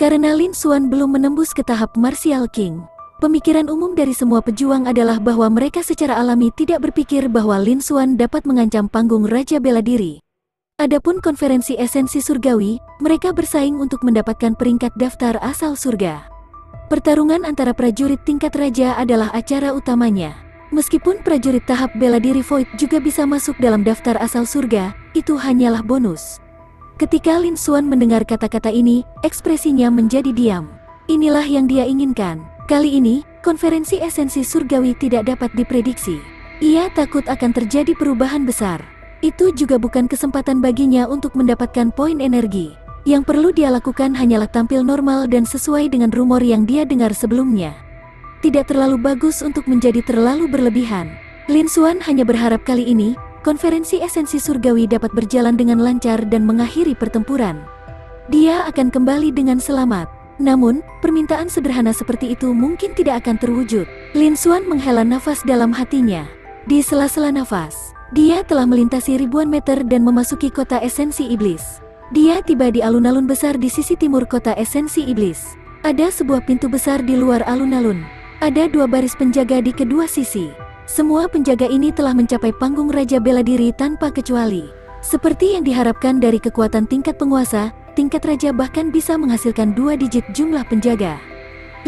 Karena Lin Xuan belum menembus ke tahap Martial King. Pemikiran umum dari semua pejuang adalah bahwa mereka secara alami tidak berpikir bahwa Lin Xuan dapat mengancam panggung Raja Bela Diri. Adapun konferensi esensi surgawi, mereka bersaing untuk mendapatkan peringkat daftar asal surga. Pertarungan antara prajurit tingkat raja adalah acara utamanya. Meskipun prajurit tahap bela diri void juga bisa masuk dalam daftar asal surga, itu hanyalah bonus. Ketika Lin Xuan mendengar kata-kata ini, ekspresinya menjadi diam. Inilah yang dia inginkan. Kali ini, konferensi esensi surgawi tidak dapat diprediksi. Ia takut akan terjadi perubahan besar. Itu juga bukan kesempatan baginya untuk mendapatkan poin energi. Yang perlu dia lakukan hanyalah tampil normal dan sesuai dengan rumor yang dia dengar sebelumnya. Tidak terlalu bagus untuk menjadi terlalu berlebihan. Lin Xuan hanya berharap kali ini, konferensi esensi surgawi dapat berjalan dengan lancar dan mengakhiri pertempuran. Dia akan kembali dengan selamat. Namun, permintaan sederhana seperti itu mungkin tidak akan terwujud. Lin Xuan menghela nafas dalam hatinya. Di sela-sela nafas, dia telah melintasi ribuan meter dan memasuki kota esensi iblis. Dia tiba di alun-alun besar di sisi timur kota esensi iblis. Ada sebuah pintu besar di luar alun-alun. Ada 2 baris penjaga di kedua sisi. Semua penjaga ini telah mencapai panggung Raja Bela Diri tanpa kecuali. Seperti yang diharapkan dari kekuatan tingkat penguasa, tingkat raja bahkan bisa menghasilkan 2 digit jumlah penjaga.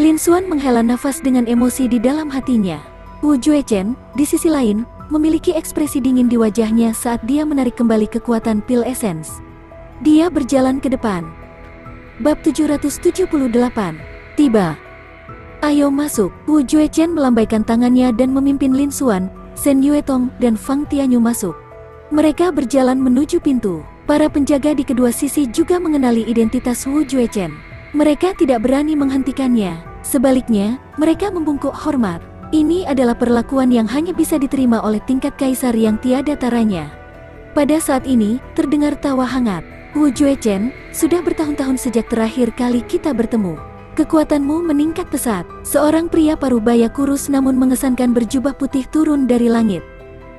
Lin Xuan menghela nafas dengan emosi di dalam hatinya. Wu Juechen, di sisi lain, memiliki ekspresi dingin di wajahnya saat dia menarik kembali kekuatan Pil Essence. Dia berjalan ke depan. Bab 778. Tiba. Ayo masuk. Wu Juechen melambaikan tangannya dan memimpin Lin Xuan, Shen Yuetong, dan Fang Tianyu masuk. Mereka berjalan menuju pintu. Para penjaga di kedua sisi juga mengenali identitas Wu Juechen. Mereka tidak berani menghentikannya. Sebaliknya, mereka membungkuk hormat. Ini adalah perlakuan yang hanya bisa diterima oleh tingkat kaisar yang tiada taranya. Pada saat ini, terdengar tawa hangat. Wu Juechen, sudah bertahun-tahun sejak terakhir kali kita bertemu. Kekuatanmu meningkat pesat. Seorang pria parubaya kurus namun mengesankan berjubah putih turun dari langit.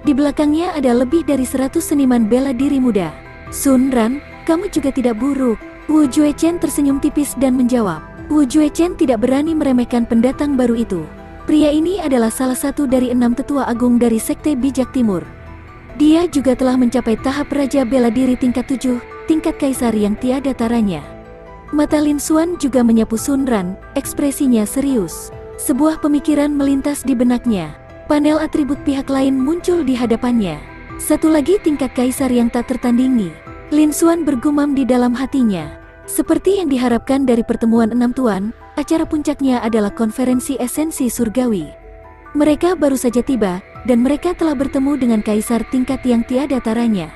Di belakangnya ada lebih dari 100 seniman bela diri muda. Sun Ran, kamu juga tidak buruk. Wu Juechen tersenyum tipis dan menjawab. Wu Juechen tidak berani meremehkan pendatang baru itu. Pria ini adalah salah satu dari 6 tetua agung dari Sekte Bijak Timur. Dia juga telah mencapai tahap Raja Bela Diri tingkat 7, tingkat kaisar yang tiada taranya. Mata Lin Xuan juga menyapu Sun Ran, ekspresinya serius. Sebuah pemikiran melintas di benaknya. Panel atribut pihak lain muncul di hadapannya. Satu lagi tingkat kaisar yang tak tertandingi. Lin Xuan bergumam di dalam hatinya. Seperti yang diharapkan dari pertemuan enam tuan, acara puncaknya adalah konferensi esensi surgawi. Mereka baru saja tiba, dan mereka telah bertemu dengan kaisar tingkat yang tiada taranya.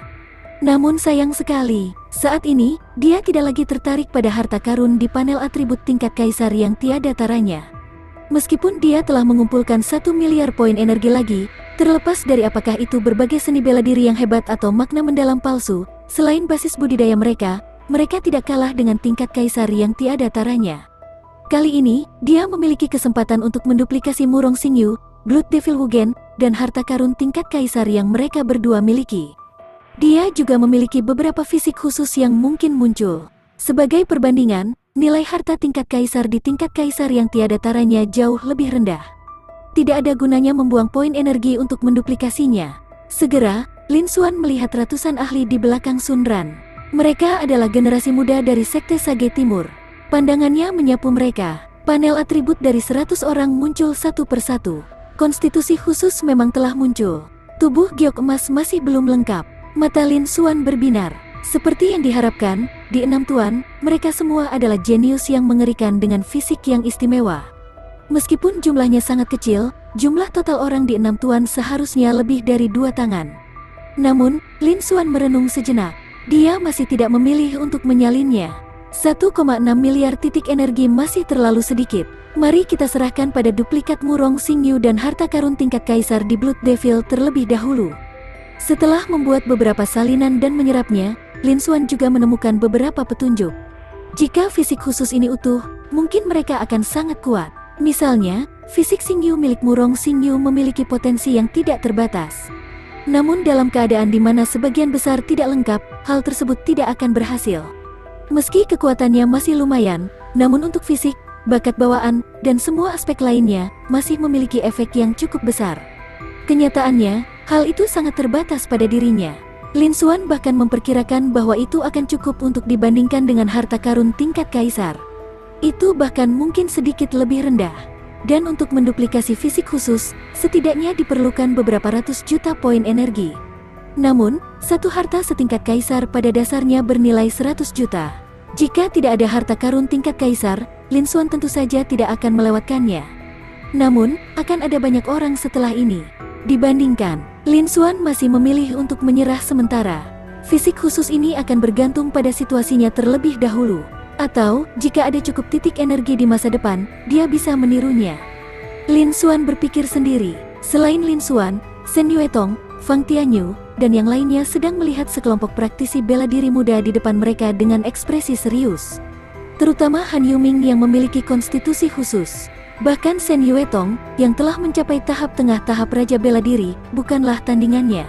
Namun sayang sekali, saat ini, dia tidak lagi tertarik pada harta karun di panel atribut tingkat kaisar yang tiada taranya. Meskipun dia telah mengumpulkan 1 miliar poin energi lagi, terlepas dari apakah itu berbagai seni bela diri yang hebat atau makna mendalam palsu, selain basis budidaya mereka tidak kalah dengan tingkat kaisar yang tiada taranya. Kali ini, dia memiliki kesempatan untuk menduplikasi Murong Xingyu, Blood Devil Wugen, dan harta karun tingkat kaisar yang mereka berdua miliki. Dia juga memiliki beberapa fisik khusus yang mungkin muncul. Sebagai perbandingan, nilai harta tingkat kaisar di tingkat kaisar yang tiada taranya jauh lebih rendah. Tidak ada gunanya membuang poin energi untuk menduplikasinya. Segera, Lin Xuan melihat ratusan ahli di belakang Sun Ran. Mereka adalah generasi muda dari Sekte Sage Timur. Pandangannya menyapu mereka. Panel atribut dari 100 orang muncul satu persatu. Konstitusi khusus memang telah muncul. Tubuh giok emas masih belum lengkap. Mata Lin Xuan berbinar. Seperti yang diharapkan, di enam tuan, mereka semua adalah jenius yang mengerikan dengan fisik yang istimewa. Meskipun jumlahnya sangat kecil, jumlah total orang di enam tuan seharusnya lebih dari 2 tangan. Namun, Lin Xuan merenung sejenak. Dia masih tidak memilih untuk menyalinnya. 1,6 miliar titik energi masih terlalu sedikit. Mari kita serahkan pada duplikat Murong Xingyu dan harta karun tingkat kaisar di Blood Devil terlebih dahulu. Setelah membuat beberapa salinan dan menyerapnya, Lin Xuan juga menemukan beberapa petunjuk. Jika fisik khusus ini utuh, mungkin mereka akan sangat kuat. Misalnya, fisik Xingyu milik Murong Xingyu memiliki potensi yang tidak terbatas. Namun dalam keadaan di mana sebagian besar tidak lengkap, hal tersebut tidak akan berhasil. Meski kekuatannya masih lumayan, namun untuk fisik, bakat bawaan, dan semua aspek lainnya, masih memiliki efek yang cukup besar. Kenyataannya, hal itu sangat terbatas pada dirinya. Lin Xuan bahkan memperkirakan bahwa itu akan cukup untuk dibandingkan dengan harta karun tingkat kaisar. Itu bahkan mungkin sedikit lebih rendah. Dan untuk menduplikasi fisik khusus, setidaknya diperlukan beberapa ratus juta poin energi. Namun, satu harta setingkat kaisar pada dasarnya bernilai 100 juta. Jika tidak ada harta karun tingkat kaisar, Lin Xuan tentu saja tidak akan melewatkannya. Namun, akan ada banyak orang setelah ini. Dibandingkan, Lin Xuan masih memilih untuk menyerah sementara. Fisik khusus ini akan bergantung pada situasinya terlebih dahulu. Atau, jika ada cukup titik energi di masa depan, dia bisa menirunya. Lin Xuan berpikir sendiri. Selain Lin Xuan, Shen Yuetong, Fang Tianyu, dan yang lainnya sedang melihat sekelompok praktisi bela diri muda di depan mereka dengan ekspresi serius. Terutama Han Yuming yang memiliki konstitusi khusus. Bahkan Shen Yuetong, yang telah mencapai tahap tengah tahap Raja Bela Diri, bukanlah tandingannya.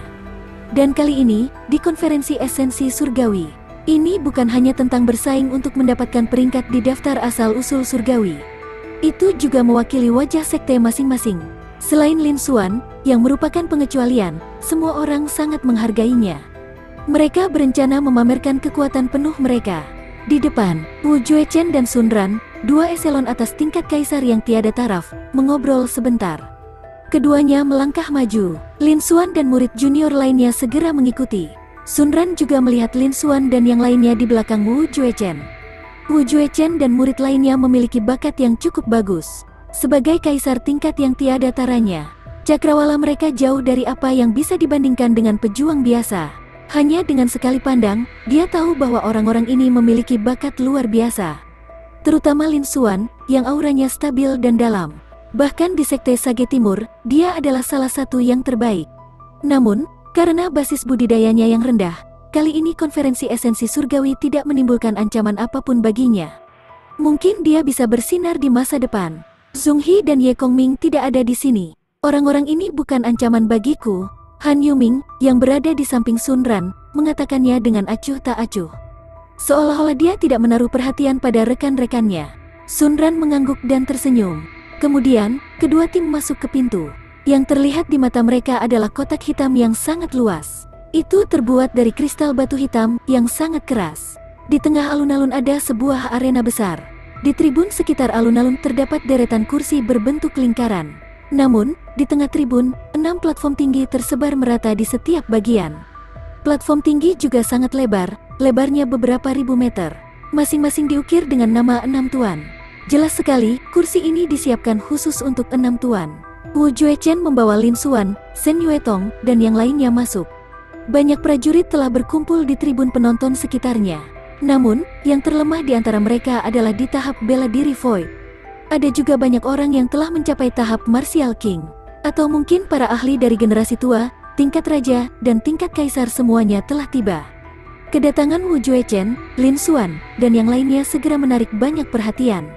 Dan kali ini, di konferensi esensi surgawi, ini bukan hanya tentang bersaing untuk mendapatkan peringkat di daftar asal-usul surgawi. Itu juga mewakili wajah sekte masing-masing. Selain Lin Xuan, yang merupakan pengecualian, semua orang sangat menghargainya. Mereka berencana memamerkan kekuatan penuh mereka. Di depan, Wu Juechen dan Sun Ran, 2 eselon atas tingkat kaisar yang tiada taraf, mengobrol sebentar. Keduanya melangkah maju. Lin Xuan dan murid junior lainnya segera mengikuti. Sun Ran juga melihat Lin Xuan dan yang lainnya di belakang Wu Juechen. Wu Juechen dan murid lainnya memiliki bakat yang cukup bagus. Sebagai kaisar tingkat yang tiada taranya, cakrawala mereka jauh dari apa yang bisa dibandingkan dengan pejuang biasa. Hanya dengan sekali pandang, dia tahu bahwa orang-orang ini memiliki bakat luar biasa. Terutama Lin Xuan, yang auranya stabil dan dalam. Bahkan di Sekte Sage Timur, dia adalah salah satu yang terbaik. Namun, karena basis budidayanya yang rendah, kali ini konferensi esensi surgawi tidak menimbulkan ancaman apapun baginya. Mungkin dia bisa bersinar di masa depan. Zhong He dan Ye Kongming tidak ada di sini. Orang-orang ini bukan ancaman bagiku. Han Yuming, yang berada di samping Sun Ran, mengatakannya dengan acuh tak acuh. Seolah-olah dia tidak menaruh perhatian pada rekan-rekannya. Sun Ran mengangguk dan tersenyum. Kemudian, kedua tim masuk ke pintu. Yang terlihat di mata mereka adalah kotak hitam yang sangat luas. Itu terbuat dari kristal batu hitam yang sangat keras. Di tengah alun-alun ada sebuah arena besar. Di tribun sekitar alun-alun terdapat deretan kursi berbentuk lingkaran. Namun, di tengah tribun, 6 platform tinggi tersebar merata di setiap bagian. Platform tinggi juga sangat lebar, lebarnya beberapa ribu meter. Masing-masing diukir dengan nama 6 tuan. Jelas sekali, kursi ini disiapkan khusus untuk 6 tuan. Wu Juechen membawa Lin Xuan, Shen Yuetong, dan yang lainnya masuk. Banyak prajurit telah berkumpul di tribun penonton sekitarnya. Namun, yang terlemah di antara mereka adalah di tahap bela diri void. Ada juga banyak orang yang telah mencapai tahap Martial King. Atau mungkin para ahli dari generasi tua, tingkat raja, dan tingkat kaisar semuanya telah tiba. Kedatangan Wu Juechen, Lin Xuan, dan yang lainnya segera menarik banyak perhatian.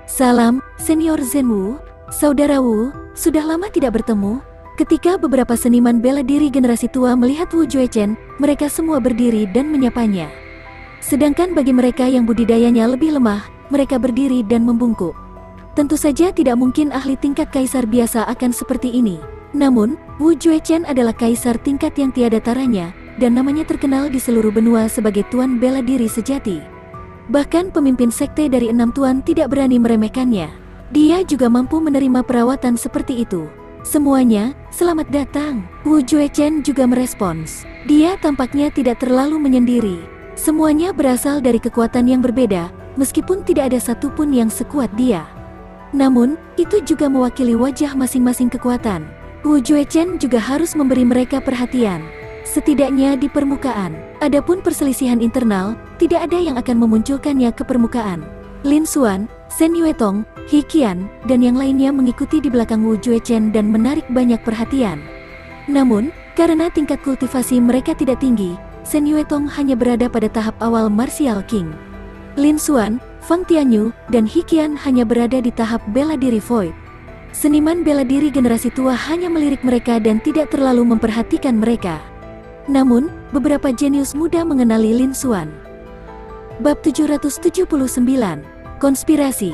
Salam, Senior Zhen Wu, Saudara Wu, sudah lama tidak bertemu. Ketika beberapa seniman bela diri generasi tua melihat Wu Juechen, mereka semua berdiri dan menyapanya. Sedangkan bagi mereka yang budidayanya lebih lemah, mereka berdiri dan membungkuk. Tentu saja tidak mungkin ahli tingkat kaisar biasa akan seperti ini. Namun, Wu Juechen adalah kaisar tingkat yang tiada taranya, dan namanya terkenal di seluruh benua sebagai tuan bela diri sejati. Bahkan pemimpin sekte dari 6 tuan tidak berani meremehkannya. Dia juga mampu menerima perawatan seperti itu. Semuanya, selamat datang. Wu Juechen juga merespons. Dia tampaknya tidak terlalu menyendiri. Semuanya berasal dari kekuatan yang berbeda, meskipun tidak ada satupun yang sekuat dia. Namun, itu juga mewakili wajah masing-masing kekuatan. Wu Juechen juga harus memberi mereka perhatian. Setidaknya di permukaan. Adapun perselisihan internal, tidak ada yang akan memunculkannya ke permukaan. Lin Xuan, Shen Yuetong, He Qian, dan yang lainnya mengikuti di belakang Wu Juechen dan menarik banyak perhatian. Namun, karena tingkat kultivasi mereka tidak tinggi, Shen Yuetong hanya berada pada tahap awal Martial King. Lin Xuan, Fang Tianyu, dan He Qian hanya berada di tahap bela diri void. Seniman bela diri generasi tua hanya melirik mereka dan tidak terlalu memperhatikan mereka. Namun, beberapa jenius muda mengenali Lin Xuan. Bab 779, Konspirasi.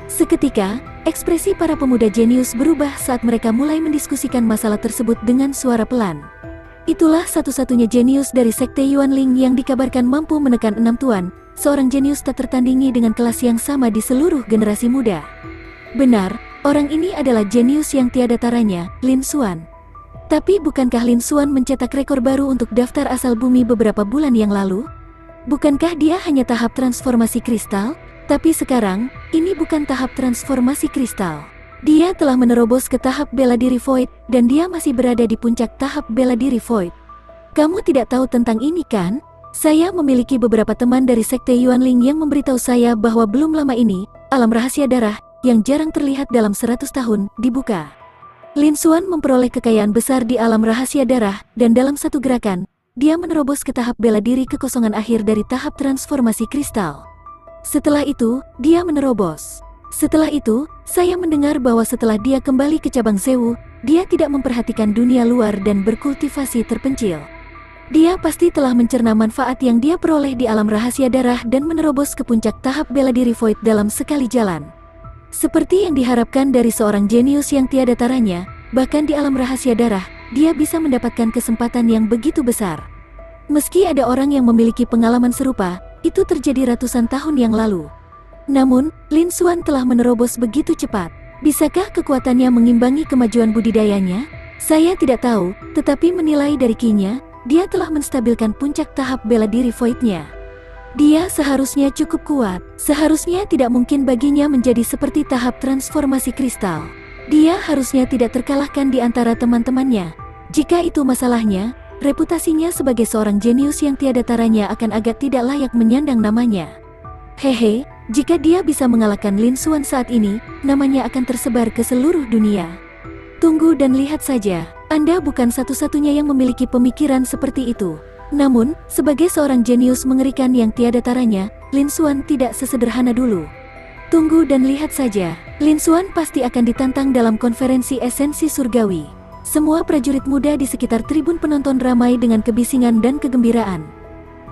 Seketika, ekspresi para pemuda jenius berubah saat mereka mulai mendiskusikan masalah tersebut dengan suara pelan. Itulah satu-satunya jenius dari sekte Yuanling yang dikabarkan mampu menekan 6 tuan, seorang jenius tak tertandingi dengan kelas yang sama di seluruh generasi muda. Benar, orang ini adalah jenius yang tiada taranya, Lin Xuan. Tapi bukankah Lin Xuan mencetak rekor baru untuk daftar asal bumi beberapa bulan yang lalu? Bukankah dia hanya tahap transformasi kristal? Tapi sekarang, ini bukan tahap transformasi kristal. Dia telah menerobos ke tahap bela diri void, dan dia masih berada di puncak tahap bela diri void. Kamu tidak tahu tentang ini kan? Saya memiliki beberapa teman dari sekte Yuanling yang memberitahu saya bahwa belum lama ini, alam rahasia darah, yang jarang terlihat dalam 100 tahun, dibuka. Lin Xuan memperoleh kekayaan besar di alam rahasia darah, dan dalam satu gerakan, dia menerobos ke tahap bela diri kekosongan akhir dari tahap transformasi kristal. Setelah itu, dia menerobos. Setelah itu, saya mendengar bahwa setelah dia kembali ke cabang Zewu, dia tidak memperhatikan dunia luar dan berkultivasi terpencil. Dia pasti telah mencerna manfaat yang dia peroleh di alam rahasia darah dan menerobos ke puncak tahap bela diri void dalam sekali jalan. Seperti yang diharapkan dari seorang jenius yang tiada taranya, bahkan di alam rahasia darah, dia bisa mendapatkan kesempatan yang begitu besar. Meski ada orang yang memiliki pengalaman serupa, itu terjadi ratusan tahun yang lalu. Namun, Lin Xuan telah menerobos begitu cepat. Bisakah kekuatannya mengimbangi kemajuan budidayanya? Saya tidak tahu, tetapi menilai dari Qi-nya, dia telah menstabilkan puncak tahap bela diri void-nya. Dia seharusnya cukup kuat. Seharusnya tidak mungkin baginya menjadi seperti tahap transformasi kristal. Dia harusnya tidak terkalahkan di antara teman-temannya. Jika itu masalahnya, reputasinya sebagai seorang jenius yang tiada taranya akan agak tidak layak menyandang namanya. Hehe, jika dia bisa mengalahkan Lin Xuan saat ini, namanya akan tersebar ke seluruh dunia. Tunggu dan lihat saja, Anda bukan satu-satunya yang memiliki pemikiran seperti itu. Namun, sebagai seorang jenius mengerikan yang tiada taranya, Lin Xuan tidak sesederhana dulu. Tunggu dan lihat saja, Lin Xuan pasti akan ditantang dalam konferensi esensi surgawi. Semua prajurit muda di sekitar tribun penonton ramai dengan kebisingan dan kegembiraan.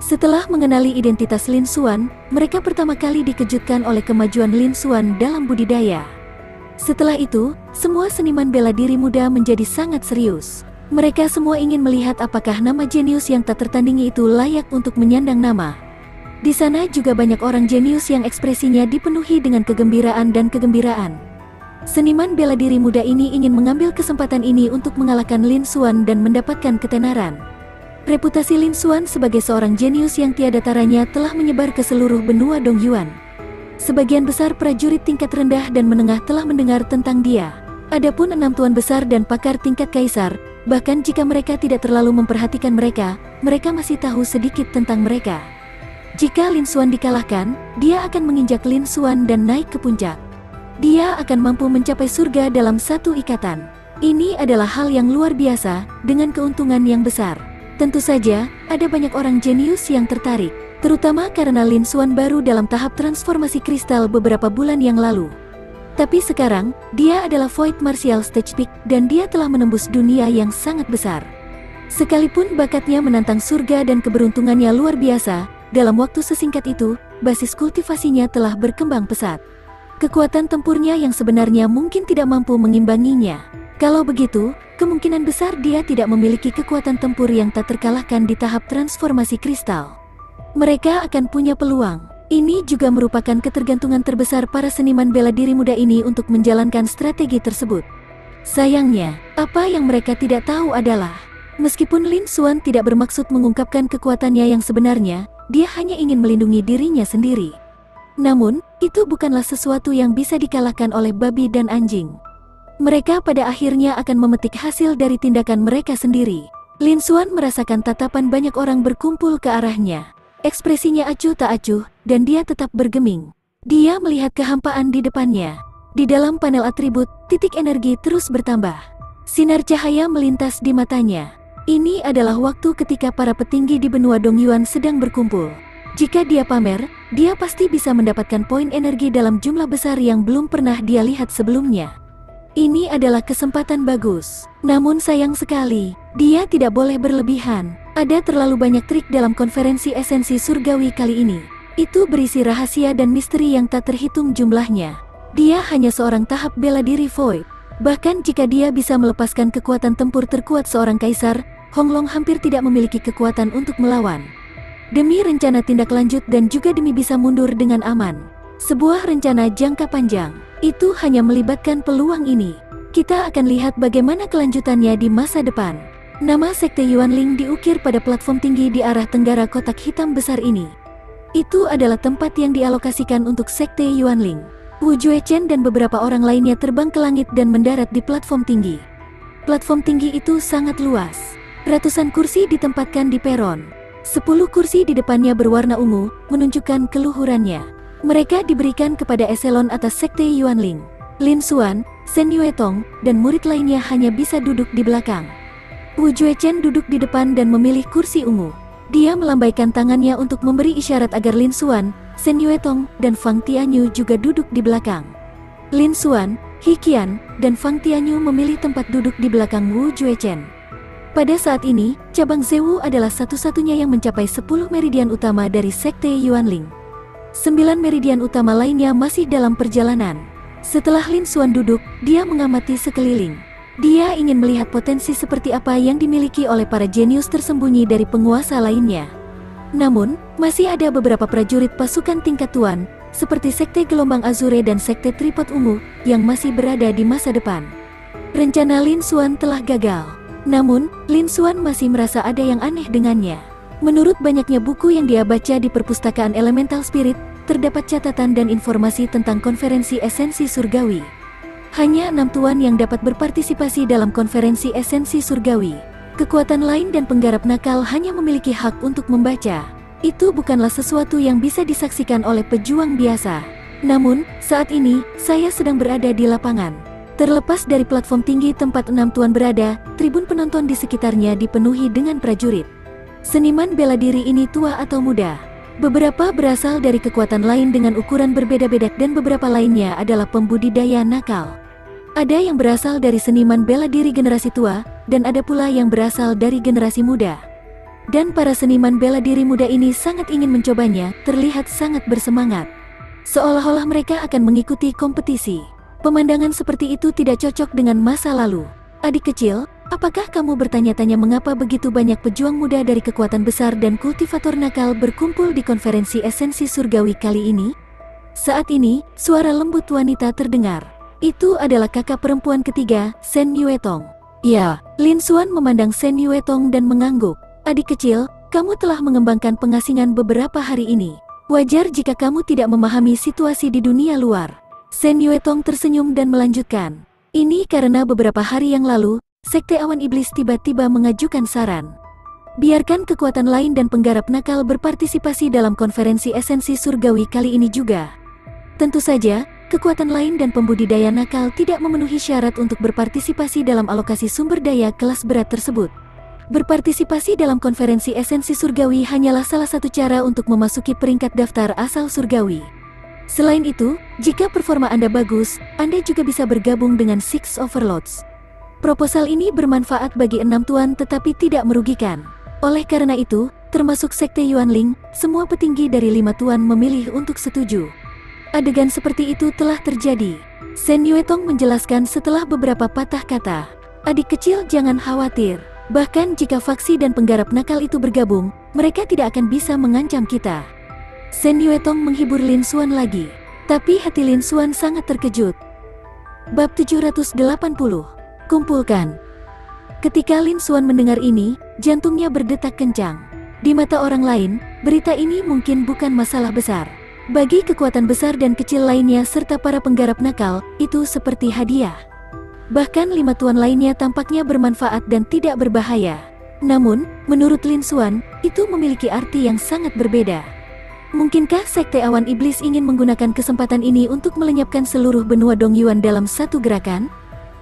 Setelah mengenali identitas Lin Xuan, mereka pertama kali dikejutkan oleh kemajuan Lin Xuan dalam budidaya. Setelah itu, semua seniman bela diri muda menjadi sangat serius. Mereka semua ingin melihat apakah nama jenius yang tak tertandingi itu layak untuk menyandang nama. Di sana juga banyak orang jenius yang ekspresinya dipenuhi dengan kegembiraan dan kegembiraan. Seniman bela diri muda ini ingin mengambil kesempatan ini untuk mengalahkan Lin Xuan dan mendapatkan ketenaran. Reputasi Lin Xuan sebagai seorang jenius yang tiada taranya telah menyebar ke seluruh benua Dongyuan. Sebagian besar prajurit tingkat rendah dan menengah telah mendengar tentang dia. Adapun 6 tuan besar dan pakar tingkat kaisar, bahkan jika mereka tidak terlalu memperhatikan mereka, mereka masih tahu sedikit tentang mereka. Jika Lin Xuan dikalahkan, dia akan menginjak Lin Xuan dan naik ke puncak. Dia akan mampu mencapai surga dalam satu ikatan. Ini adalah hal yang luar biasa, dengan keuntungan yang besar. Tentu saja, ada banyak orang jenius yang tertarik, terutama karena Lin Xuan baru dalam tahap transformasi kristal beberapa bulan yang lalu. Tapi sekarang, dia adalah Void Martial Stage Peak dan dia telah menembus dunia yang sangat besar. Sekalipun bakatnya menantang surga dan keberuntungannya luar biasa, dalam waktu sesingkat itu, basis kultivasinya telah berkembang pesat. Kekuatan tempurnya yang sebenarnya mungkin tidak mampu mengimbanginya. Kalau begitu, kemungkinan besar dia tidak memiliki kekuatan tempur yang tak terkalahkan di tahap transformasi kristal. Mereka akan punya peluang. Ini juga merupakan ketergantungan terbesar para seniman bela diri muda ini untuk menjalankan strategi tersebut. Sayangnya, apa yang mereka tidak tahu adalah, meskipun Lin Xuan tidak bermaksud mengungkapkan kekuatannya yang sebenarnya, dia hanya ingin melindungi dirinya sendiri. Namun, itu bukanlah sesuatu yang bisa dikalahkan oleh babi dan anjing. Mereka pada akhirnya akan memetik hasil dari tindakan mereka sendiri. Lin Xuan merasakan tatapan banyak orang berkumpul ke arahnya. Ekspresinya acuh tak acuh, dan dia tetap bergeming. Dia melihat kehampaan di depannya. Di dalam panel atribut, titik energi terus bertambah. Sinar cahaya melintas di matanya. Ini adalah waktu ketika para petinggi di benua Dongyuan sedang berkumpul. Jika dia pamer, dia pasti bisa mendapatkan poin energi dalam jumlah besar yang belum pernah dia lihat sebelumnya. Ini adalah kesempatan bagus. Namun sayang sekali, dia tidak boleh berlebihan. Ada terlalu banyak trik dalam konferensi esensi surgawi kali ini. Itu berisi rahasia dan misteri yang tak terhitung jumlahnya. Dia hanya seorang tahap bela diri Void. Bahkan jika dia bisa melepaskan kekuatan tempur terkuat seorang kaisar, Honglong hampir tidak memiliki kekuatan untuk melawan. Demi rencana tindak lanjut dan juga demi bisa mundur dengan aman. Sebuah rencana jangka panjang, itu hanya melibatkan peluang ini. Kita akan lihat bagaimana kelanjutannya di masa depan. Nama Sekte Yuanling diukir pada platform tinggi di arah tenggara kotak hitam besar ini. Itu adalah tempat yang dialokasikan untuk Sekte Yuanling. Wu Juechen dan beberapa orang lainnya terbang ke langit dan mendarat di platform tinggi. Platform tinggi itu sangat luas. Ratusan kursi ditempatkan di peron. 10 kursi di depannya berwarna ungu, menunjukkan keluhurannya. Mereka diberikan kepada eselon atas Sekte Yuanling. Lin Xuan, Shen Yuetong, dan murid lainnya hanya bisa duduk di belakang. Wu Juechen duduk di depan dan memilih kursi ungu. Dia melambaikan tangannya untuk memberi isyarat agar Lin Xuan, Shen Yuetong, dan Fang Tianyu juga duduk di belakang. Lin Xuan, He Qian, dan Fang Tianyu memilih tempat duduk di belakang Wu Juechen. Pada saat ini, cabang Zewu adalah satu-satunya yang mencapai 10 meridian utama dari Sekte Yuanling. 9 meridian utama lainnya masih dalam perjalanan. Setelah Lin Xuan duduk, dia mengamati sekeliling. Dia ingin melihat potensi seperti apa yang dimiliki oleh para jenius tersembunyi dari penguasa lainnya. Namun, masih ada beberapa prajurit pasukan tingkat tuan, seperti Sekte Gelombang Azure dan Sekte Tripod Ungu, yang masih berada di masa depan. Rencana Lin Xuan telah gagal. Namun, Lin Xuan masih merasa ada yang aneh dengannya. Menurut banyaknya buku yang dia baca di perpustakaan Elemental Spirit, terdapat catatan dan informasi tentang konferensi esensi surgawi. Hanya 6 tuan yang dapat berpartisipasi dalam konferensi esensi surgawi. Kekuatan lain dan penggarap nakal hanya memiliki hak untuk membaca. Itu bukanlah sesuatu yang bisa disaksikan oleh pejuang biasa. Namun, saat ini, saya sedang berada di lapangan. Terlepas dari platform tinggi tempat 6 tuan berada, tribun penonton di sekitarnya dipenuhi dengan prajurit. Seniman bela diri ini tua atau muda. Beberapa berasal dari kekuatan lain dengan ukuran berbeda-beda dan beberapa lainnya adalah pembudidaya nakal. Ada yang berasal dari seniman bela diri generasi tua, dan ada pula yang berasal dari generasi muda. Dan para seniman bela diri muda ini sangat ingin mencobanya, terlihat sangat bersemangat. Seolah-olah mereka akan mengikuti kompetisi. Pemandangan seperti itu tidak cocok dengan masa lalu. Adik kecil, Apakah kamu bertanya-tanya mengapa begitu banyak pejuang muda dari kekuatan besar dan kultivator nakal berkumpul di konferensi esensi surgawi kali ini? Saat ini, suara lembut wanita terdengar. Itu adalah kakak perempuan ketiga, Shen Yuetong. Ya, Lin Xuan memandang Shen Yuetong dan mengangguk. Adik kecil, kamu telah mengembangkan pengasingan beberapa hari ini. Wajar jika kamu tidak memahami situasi di dunia luar. Shen Yuetong tersenyum dan melanjutkan. Ini karena beberapa hari yang lalu, Sekte Awan Iblis tiba-tiba mengajukan saran. Biarkan kekuatan lain dan penggarap nakal berpartisipasi dalam konferensi esensi surgawi kali ini juga. Tentu saja, kekuatan lain dan pembudidaya nakal tidak memenuhi syarat untuk berpartisipasi dalam alokasi sumber daya kelas berat tersebut. Berpartisipasi dalam konferensi esensi surgawi hanyalah salah satu cara untuk memasuki peringkat daftar asal surgawi. Selain itu, jika performa Anda bagus, Anda juga bisa bergabung dengan Six Overlords. Proposal ini bermanfaat bagi 6 tuan tetapi tidak merugikan. Oleh karena itu, termasuk Sekte Yuanling, semua petinggi dari 5 tuan memilih untuk setuju. Adegan seperti itu telah terjadi. Shen Yuetong menjelaskan setelah beberapa patah kata. Adik kecil jangan khawatir. Bahkan jika faksi dan penggarap nakal itu bergabung, mereka tidak akan bisa mengancam kita. Shen Yuetong menghibur Lin Xuan lagi. Tapi hati Lin Xuan sangat terkejut. Bab 780. Kumpulkan. Ketika Lin Xuan mendengar ini, jantungnya berdetak kencang. Di mata orang lain, berita ini mungkin bukan masalah besar. Bagi kekuatan besar dan kecil lainnya serta para penggarap nakal, itu seperti hadiah. Bahkan 5 tuan lainnya tampaknya bermanfaat dan tidak berbahaya. Namun, menurut Lin Xuan, itu memiliki arti yang sangat berbeda. Mungkinkah Sekte Awan Iblis ingin menggunakan kesempatan ini untuk melenyapkan seluruh benua Dongyuan dalam satu gerakan?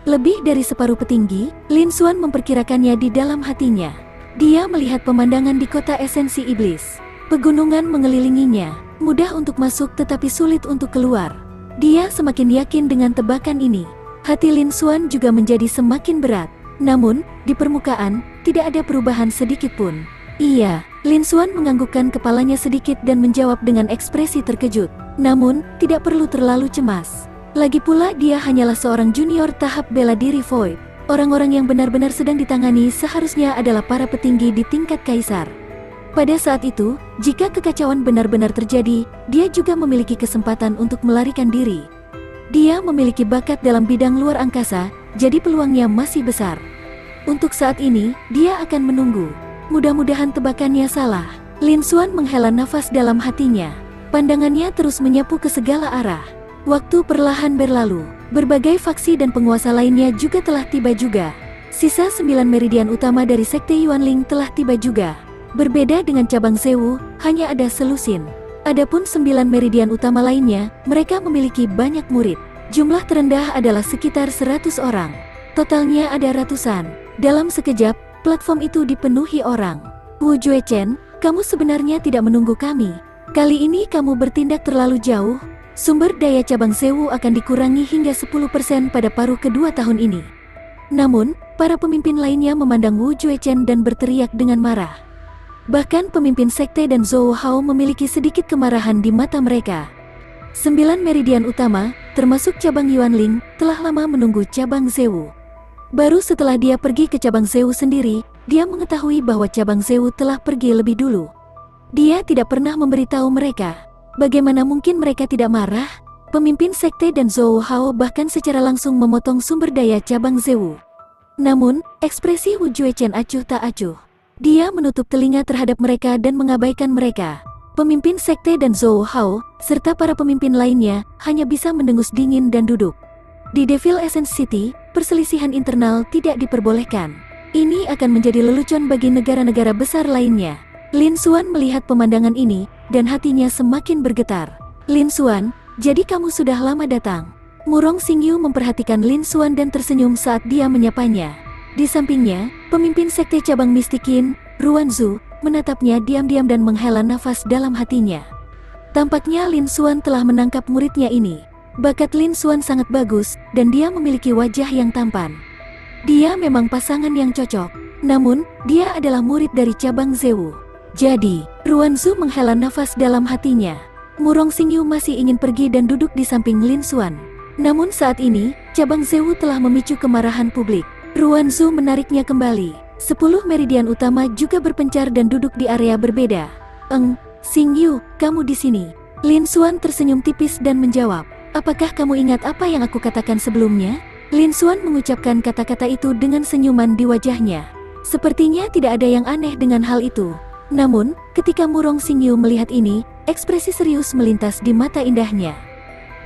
Lebih dari separuh petinggi, Lin Xuan memperkirakannya di dalam hatinya. Dia melihat pemandangan di kota esensi iblis. Pegunungan mengelilinginya, mudah untuk masuk tetapi sulit untuk keluar. Dia semakin yakin dengan tebakan ini. Hati Lin Xuan juga menjadi semakin berat. Namun, di permukaan, tidak ada perubahan sedikit pun. Iya, Lin Xuan menganggukkan kepalanya sedikit dan menjawab dengan ekspresi terkejut. Namun, tidak perlu terlalu cemas. Lagi pula dia hanyalah seorang junior tahap bela diri Void. Orang-orang yang benar-benar sedang ditangani seharusnya adalah para petinggi di tingkat kaisar. Pada saat itu, jika kekacauan benar-benar terjadi, dia juga memiliki kesempatan untuk melarikan diri. Dia memiliki bakat dalam bidang luar angkasa, jadi peluangnya masih besar. Untuk saat ini, dia akan menunggu. Mudah-mudahan tebakannya salah. Lin Xuan menghela nafas dalam hatinya. Pandangannya terus menyapu ke segala arah. Waktu perlahan berlalu, berbagai faksi dan penguasa lainnya juga telah tiba juga. Sisa 9 meridian utama dari Sekte Yuanling telah tiba juga. Berbeda dengan cabang Zewu, hanya ada selusin. Adapun 9 meridian utama lainnya, mereka memiliki banyak murid. Jumlah terendah adalah sekitar 100 orang. Totalnya ada ratusan. Dalam sekejap, platform itu dipenuhi orang. Wu Juechen, kamu sebenarnya tidak menunggu kami. Kali ini kamu bertindak terlalu jauh. Sumber daya cabang Zewu akan dikurangi hingga 10% pada paruh kedua tahun ini. Namun, para pemimpin lainnya memandang Wu Juechen dan berteriak dengan marah. Bahkan pemimpin sekte dan Zhou Hao memiliki sedikit kemarahan di mata mereka. 9 meridian utama, termasuk cabang Yuanling, telah lama menunggu cabang Zewu. Baru setelah dia pergi ke cabang Zewu sendiri, dia mengetahui bahwa cabang Zewu telah pergi lebih dulu. Dia tidak pernah memberitahu mereka. Bagaimana mungkin mereka tidak marah? Pemimpin sekte dan Zhou Hao bahkan secara langsung memotong sumber daya cabang Zewu. Namun, ekspresi Wu Juechen acuh tak acuh. Dia menutup telinga terhadap mereka dan mengabaikan mereka. Pemimpin sekte dan Zhou Hao, serta para pemimpin lainnya, hanya bisa mendengus dingin dan duduk. Di Devil Essence City, perselisihan internal tidak diperbolehkan. Ini akan menjadi lelucon bagi negara-negara besar lainnya. Lin Xuan melihat pemandangan ini, dan hatinya semakin bergetar. Lin Xuan, jadi kamu sudah lama datang. Murong Xingyu memperhatikan Lin Xuan dan tersenyum saat dia menyapanya. Di sampingnya, pemimpin sekte cabang Mistikin, Ruanzu, menatapnya diam-diam dan menghela nafas dalam hatinya. Tampaknya Lin Xuan telah menangkap muridnya ini. Bakat Lin Xuan sangat bagus, dan dia memiliki wajah yang tampan. Dia memang pasangan yang cocok. Namun, dia adalah murid dari cabang Zewu. Jadi, Ruanzu menghela nafas dalam hatinya. Murong Xingyu masih ingin pergi dan duduk di samping Lin Xuan. Namun saat ini, cabang Zewu telah memicu kemarahan publik. Ruanzu menariknya kembali. 10 meridian utama juga berpencar dan duduk di area berbeda. Xingyu, kamu di sini. Lin Xuan tersenyum tipis dan menjawab, apakah kamu ingat apa yang aku katakan sebelumnya? Lin Xuan mengucapkan kata-kata itu dengan senyuman di wajahnya. Sepertinya tidak ada yang aneh dengan hal itu. Namun, ketika Murong Xingyu melihat ini, ekspresi serius melintas di mata indahnya.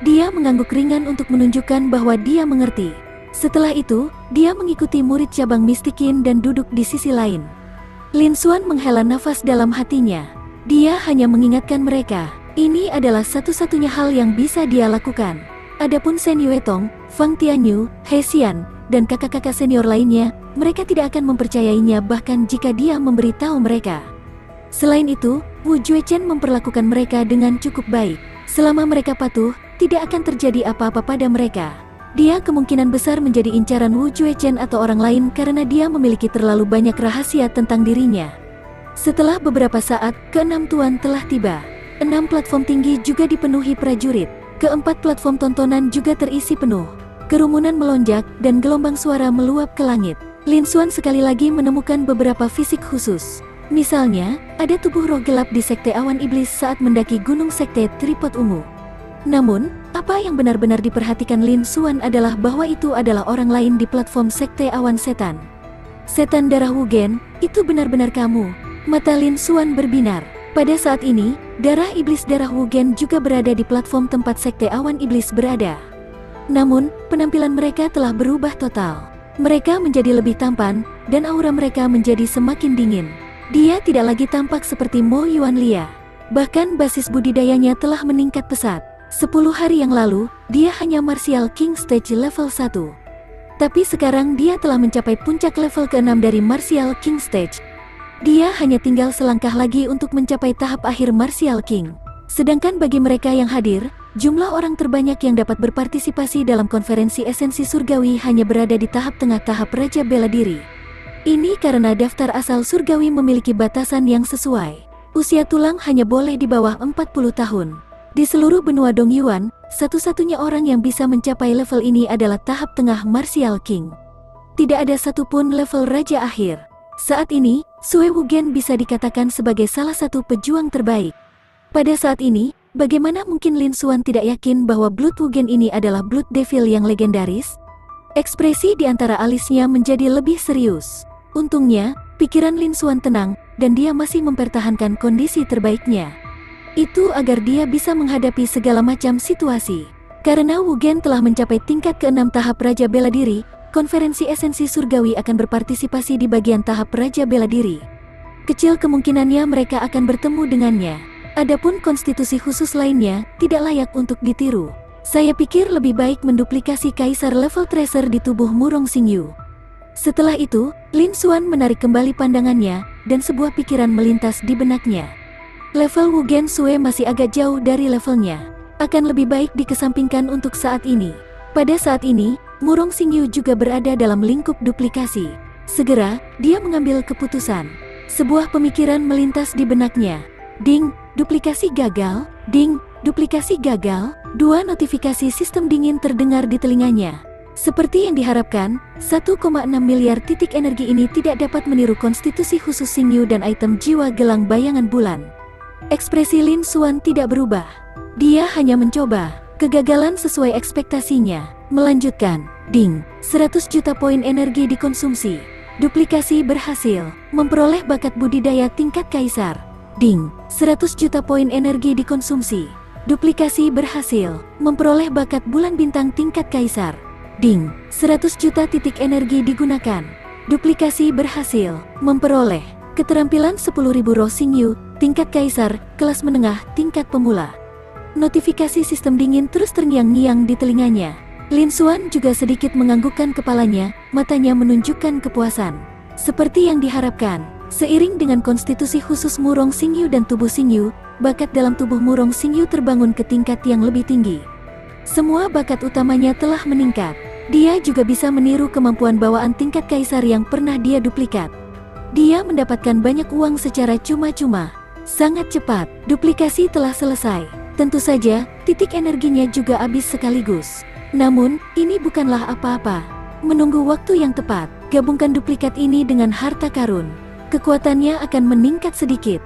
Dia mengangguk ringan untuk menunjukkan bahwa dia mengerti. Setelah itu, dia mengikuti murid cabang Mistikin dan duduk di sisi lain. Lin Xuan menghela nafas dalam hatinya. Dia hanya mengingatkan mereka, ini adalah satu-satunya hal yang bisa dia lakukan. Adapun Shen Yuetong, Fang Tianyu, He Xian, dan kakak-kakak senior lainnya, mereka tidak akan mempercayainya bahkan jika dia memberitahu mereka. Selain itu, Wu Juechen memperlakukan mereka dengan cukup baik. Selama mereka patuh, tidak akan terjadi apa-apa pada mereka. Dia kemungkinan besar menjadi incaran Wu Juechen atau orang lain karena dia memiliki terlalu banyak rahasia tentang dirinya. Setelah beberapa saat, keenam tuan telah tiba. 6 platform tinggi juga dipenuhi prajurit. Keempat platform tontonan juga terisi penuh. Kerumunan melonjak dan gelombang suara meluap ke langit. Lin Xuan sekali lagi menemukan beberapa fisik khusus. Misalnya, ada tubuh roh gelap di Sekte Awan Iblis saat mendaki gunung Sekte Tripod Ungu. Namun, apa yang benar-benar diperhatikan Lin Xuan adalah bahwa itu adalah orang lain di platform Sekte Awan Setan. Setan darah Wugen, itu benar-benar kamu. Mata Lin Xuan berbinar. Pada saat ini, darah iblis darah Wugen juga berada di platform tempat Sekte Awan Iblis berada. Namun, penampilan mereka telah berubah total. Mereka menjadi lebih tampan, dan aura mereka menjadi semakin dingin. Dia tidak lagi tampak seperti Mo Yuanlia. Bahkan basis budidayanya telah meningkat pesat. 10 hari yang lalu, dia hanya Martial King Stage level 1. Tapi sekarang dia telah mencapai puncak level ke-6 dari Martial King Stage. Dia hanya tinggal selangkah lagi untuk mencapai tahap akhir Martial King. Sedangkan bagi mereka yang hadir, jumlah orang terbanyak yang dapat berpartisipasi dalam konferensi esensi surgawi hanya berada di tahap tengah tahap Raja Bela Diri. Ini karena daftar asal surgawi memiliki batasan yang sesuai. Usia tulang hanya boleh di bawah 40 tahun. Di seluruh benua Dongyuan, satu-satunya orang yang bisa mencapai level ini adalah tahap tengah Martial King. Tidak ada satupun level Raja Akhir. Saat ini, Sue Wugen bisa dikatakan sebagai salah satu pejuang terbaik. Pada saat ini, bagaimana mungkin Lin Xuan tidak yakin bahwa Blood Wugen ini adalah Blood Devil yang legendaris? Ekspresi di antara alisnya menjadi lebih serius. Untungnya, pikiran Lin Xuan tenang, dan dia masih mempertahankan kondisi terbaiknya. Itu agar dia bisa menghadapi segala macam situasi. Karena Wugen telah mencapai tingkat ke-6 tahap Raja Bela Diri, konferensi esensi surgawi akan berpartisipasi di bagian tahap Raja Bela Diri. Kecil kemungkinannya mereka akan bertemu dengannya. Adapun konstitusi khusus lainnya, tidak layak untuk ditiru. Saya pikir lebih baik menduplikasi Kaisar level Tracer di tubuh Murong Xingyu. Setelah itu, Lin Xuan menarik kembali pandangannya, dan sebuah pikiran melintas di benaknya. Level Wugen Sue masih agak jauh dari levelnya. Akan lebih baik dikesampingkan untuk saat ini. Pada saat ini, Murong Xingyu juga berada dalam lingkup duplikasi. Segera, dia mengambil keputusan. Sebuah pemikiran melintas di benaknya. Ding, duplikasi gagal. Ding, duplikasi gagal. 2 notifikasi sistem dingin terdengar di telinganya. Seperti yang diharapkan, 1,6 miliar titik energi ini tidak dapat meniru konstitusi khusus Xingyu dan item jiwa gelang bayangan bulan. Ekspresi Lin Xuan tidak berubah. Dia hanya mencoba. Kegagalan sesuai ekspektasinya. Melanjutkan. Ding, 100 juta poin energi dikonsumsi. Duplikasi berhasil. Memperoleh bakat budidaya tingkat kaisar. Ding, 100 juta poin energi dikonsumsi. Duplikasi berhasil. Memperoleh bakat bulan bintang tingkat kaisar. Ding, 100 juta titik energi digunakan. Duplikasi berhasil. Memperoleh keterampilan 10.000 roh Xingyu, tingkat kaisar, kelas menengah, tingkat pemula. Notifikasi sistem dingin terus terngiang-ngiang di telinganya. Lin Xuan juga sedikit menganggukkan kepalanya, matanya menunjukkan kepuasan. Seperti yang diharapkan, seiring dengan konstitusi khusus Murong Xingyu dan tubuh Xingyu, bakat dalam tubuh Murong Xingyu terbangun ke tingkat yang lebih tinggi. Semua bakat utamanya telah meningkat. Dia juga bisa meniru kemampuan bawaan tingkat kaisar yang pernah dia duplikat. Dia mendapatkan banyak uang secara cuma-cuma. Sangat cepat, duplikasi telah selesai. Tentu saja, titik energinya juga habis sekaligus. Namun, ini bukanlah apa-apa. Menunggu waktu yang tepat, gabungkan duplikat ini dengan harta karun. Kekuatannya akan meningkat sedikit.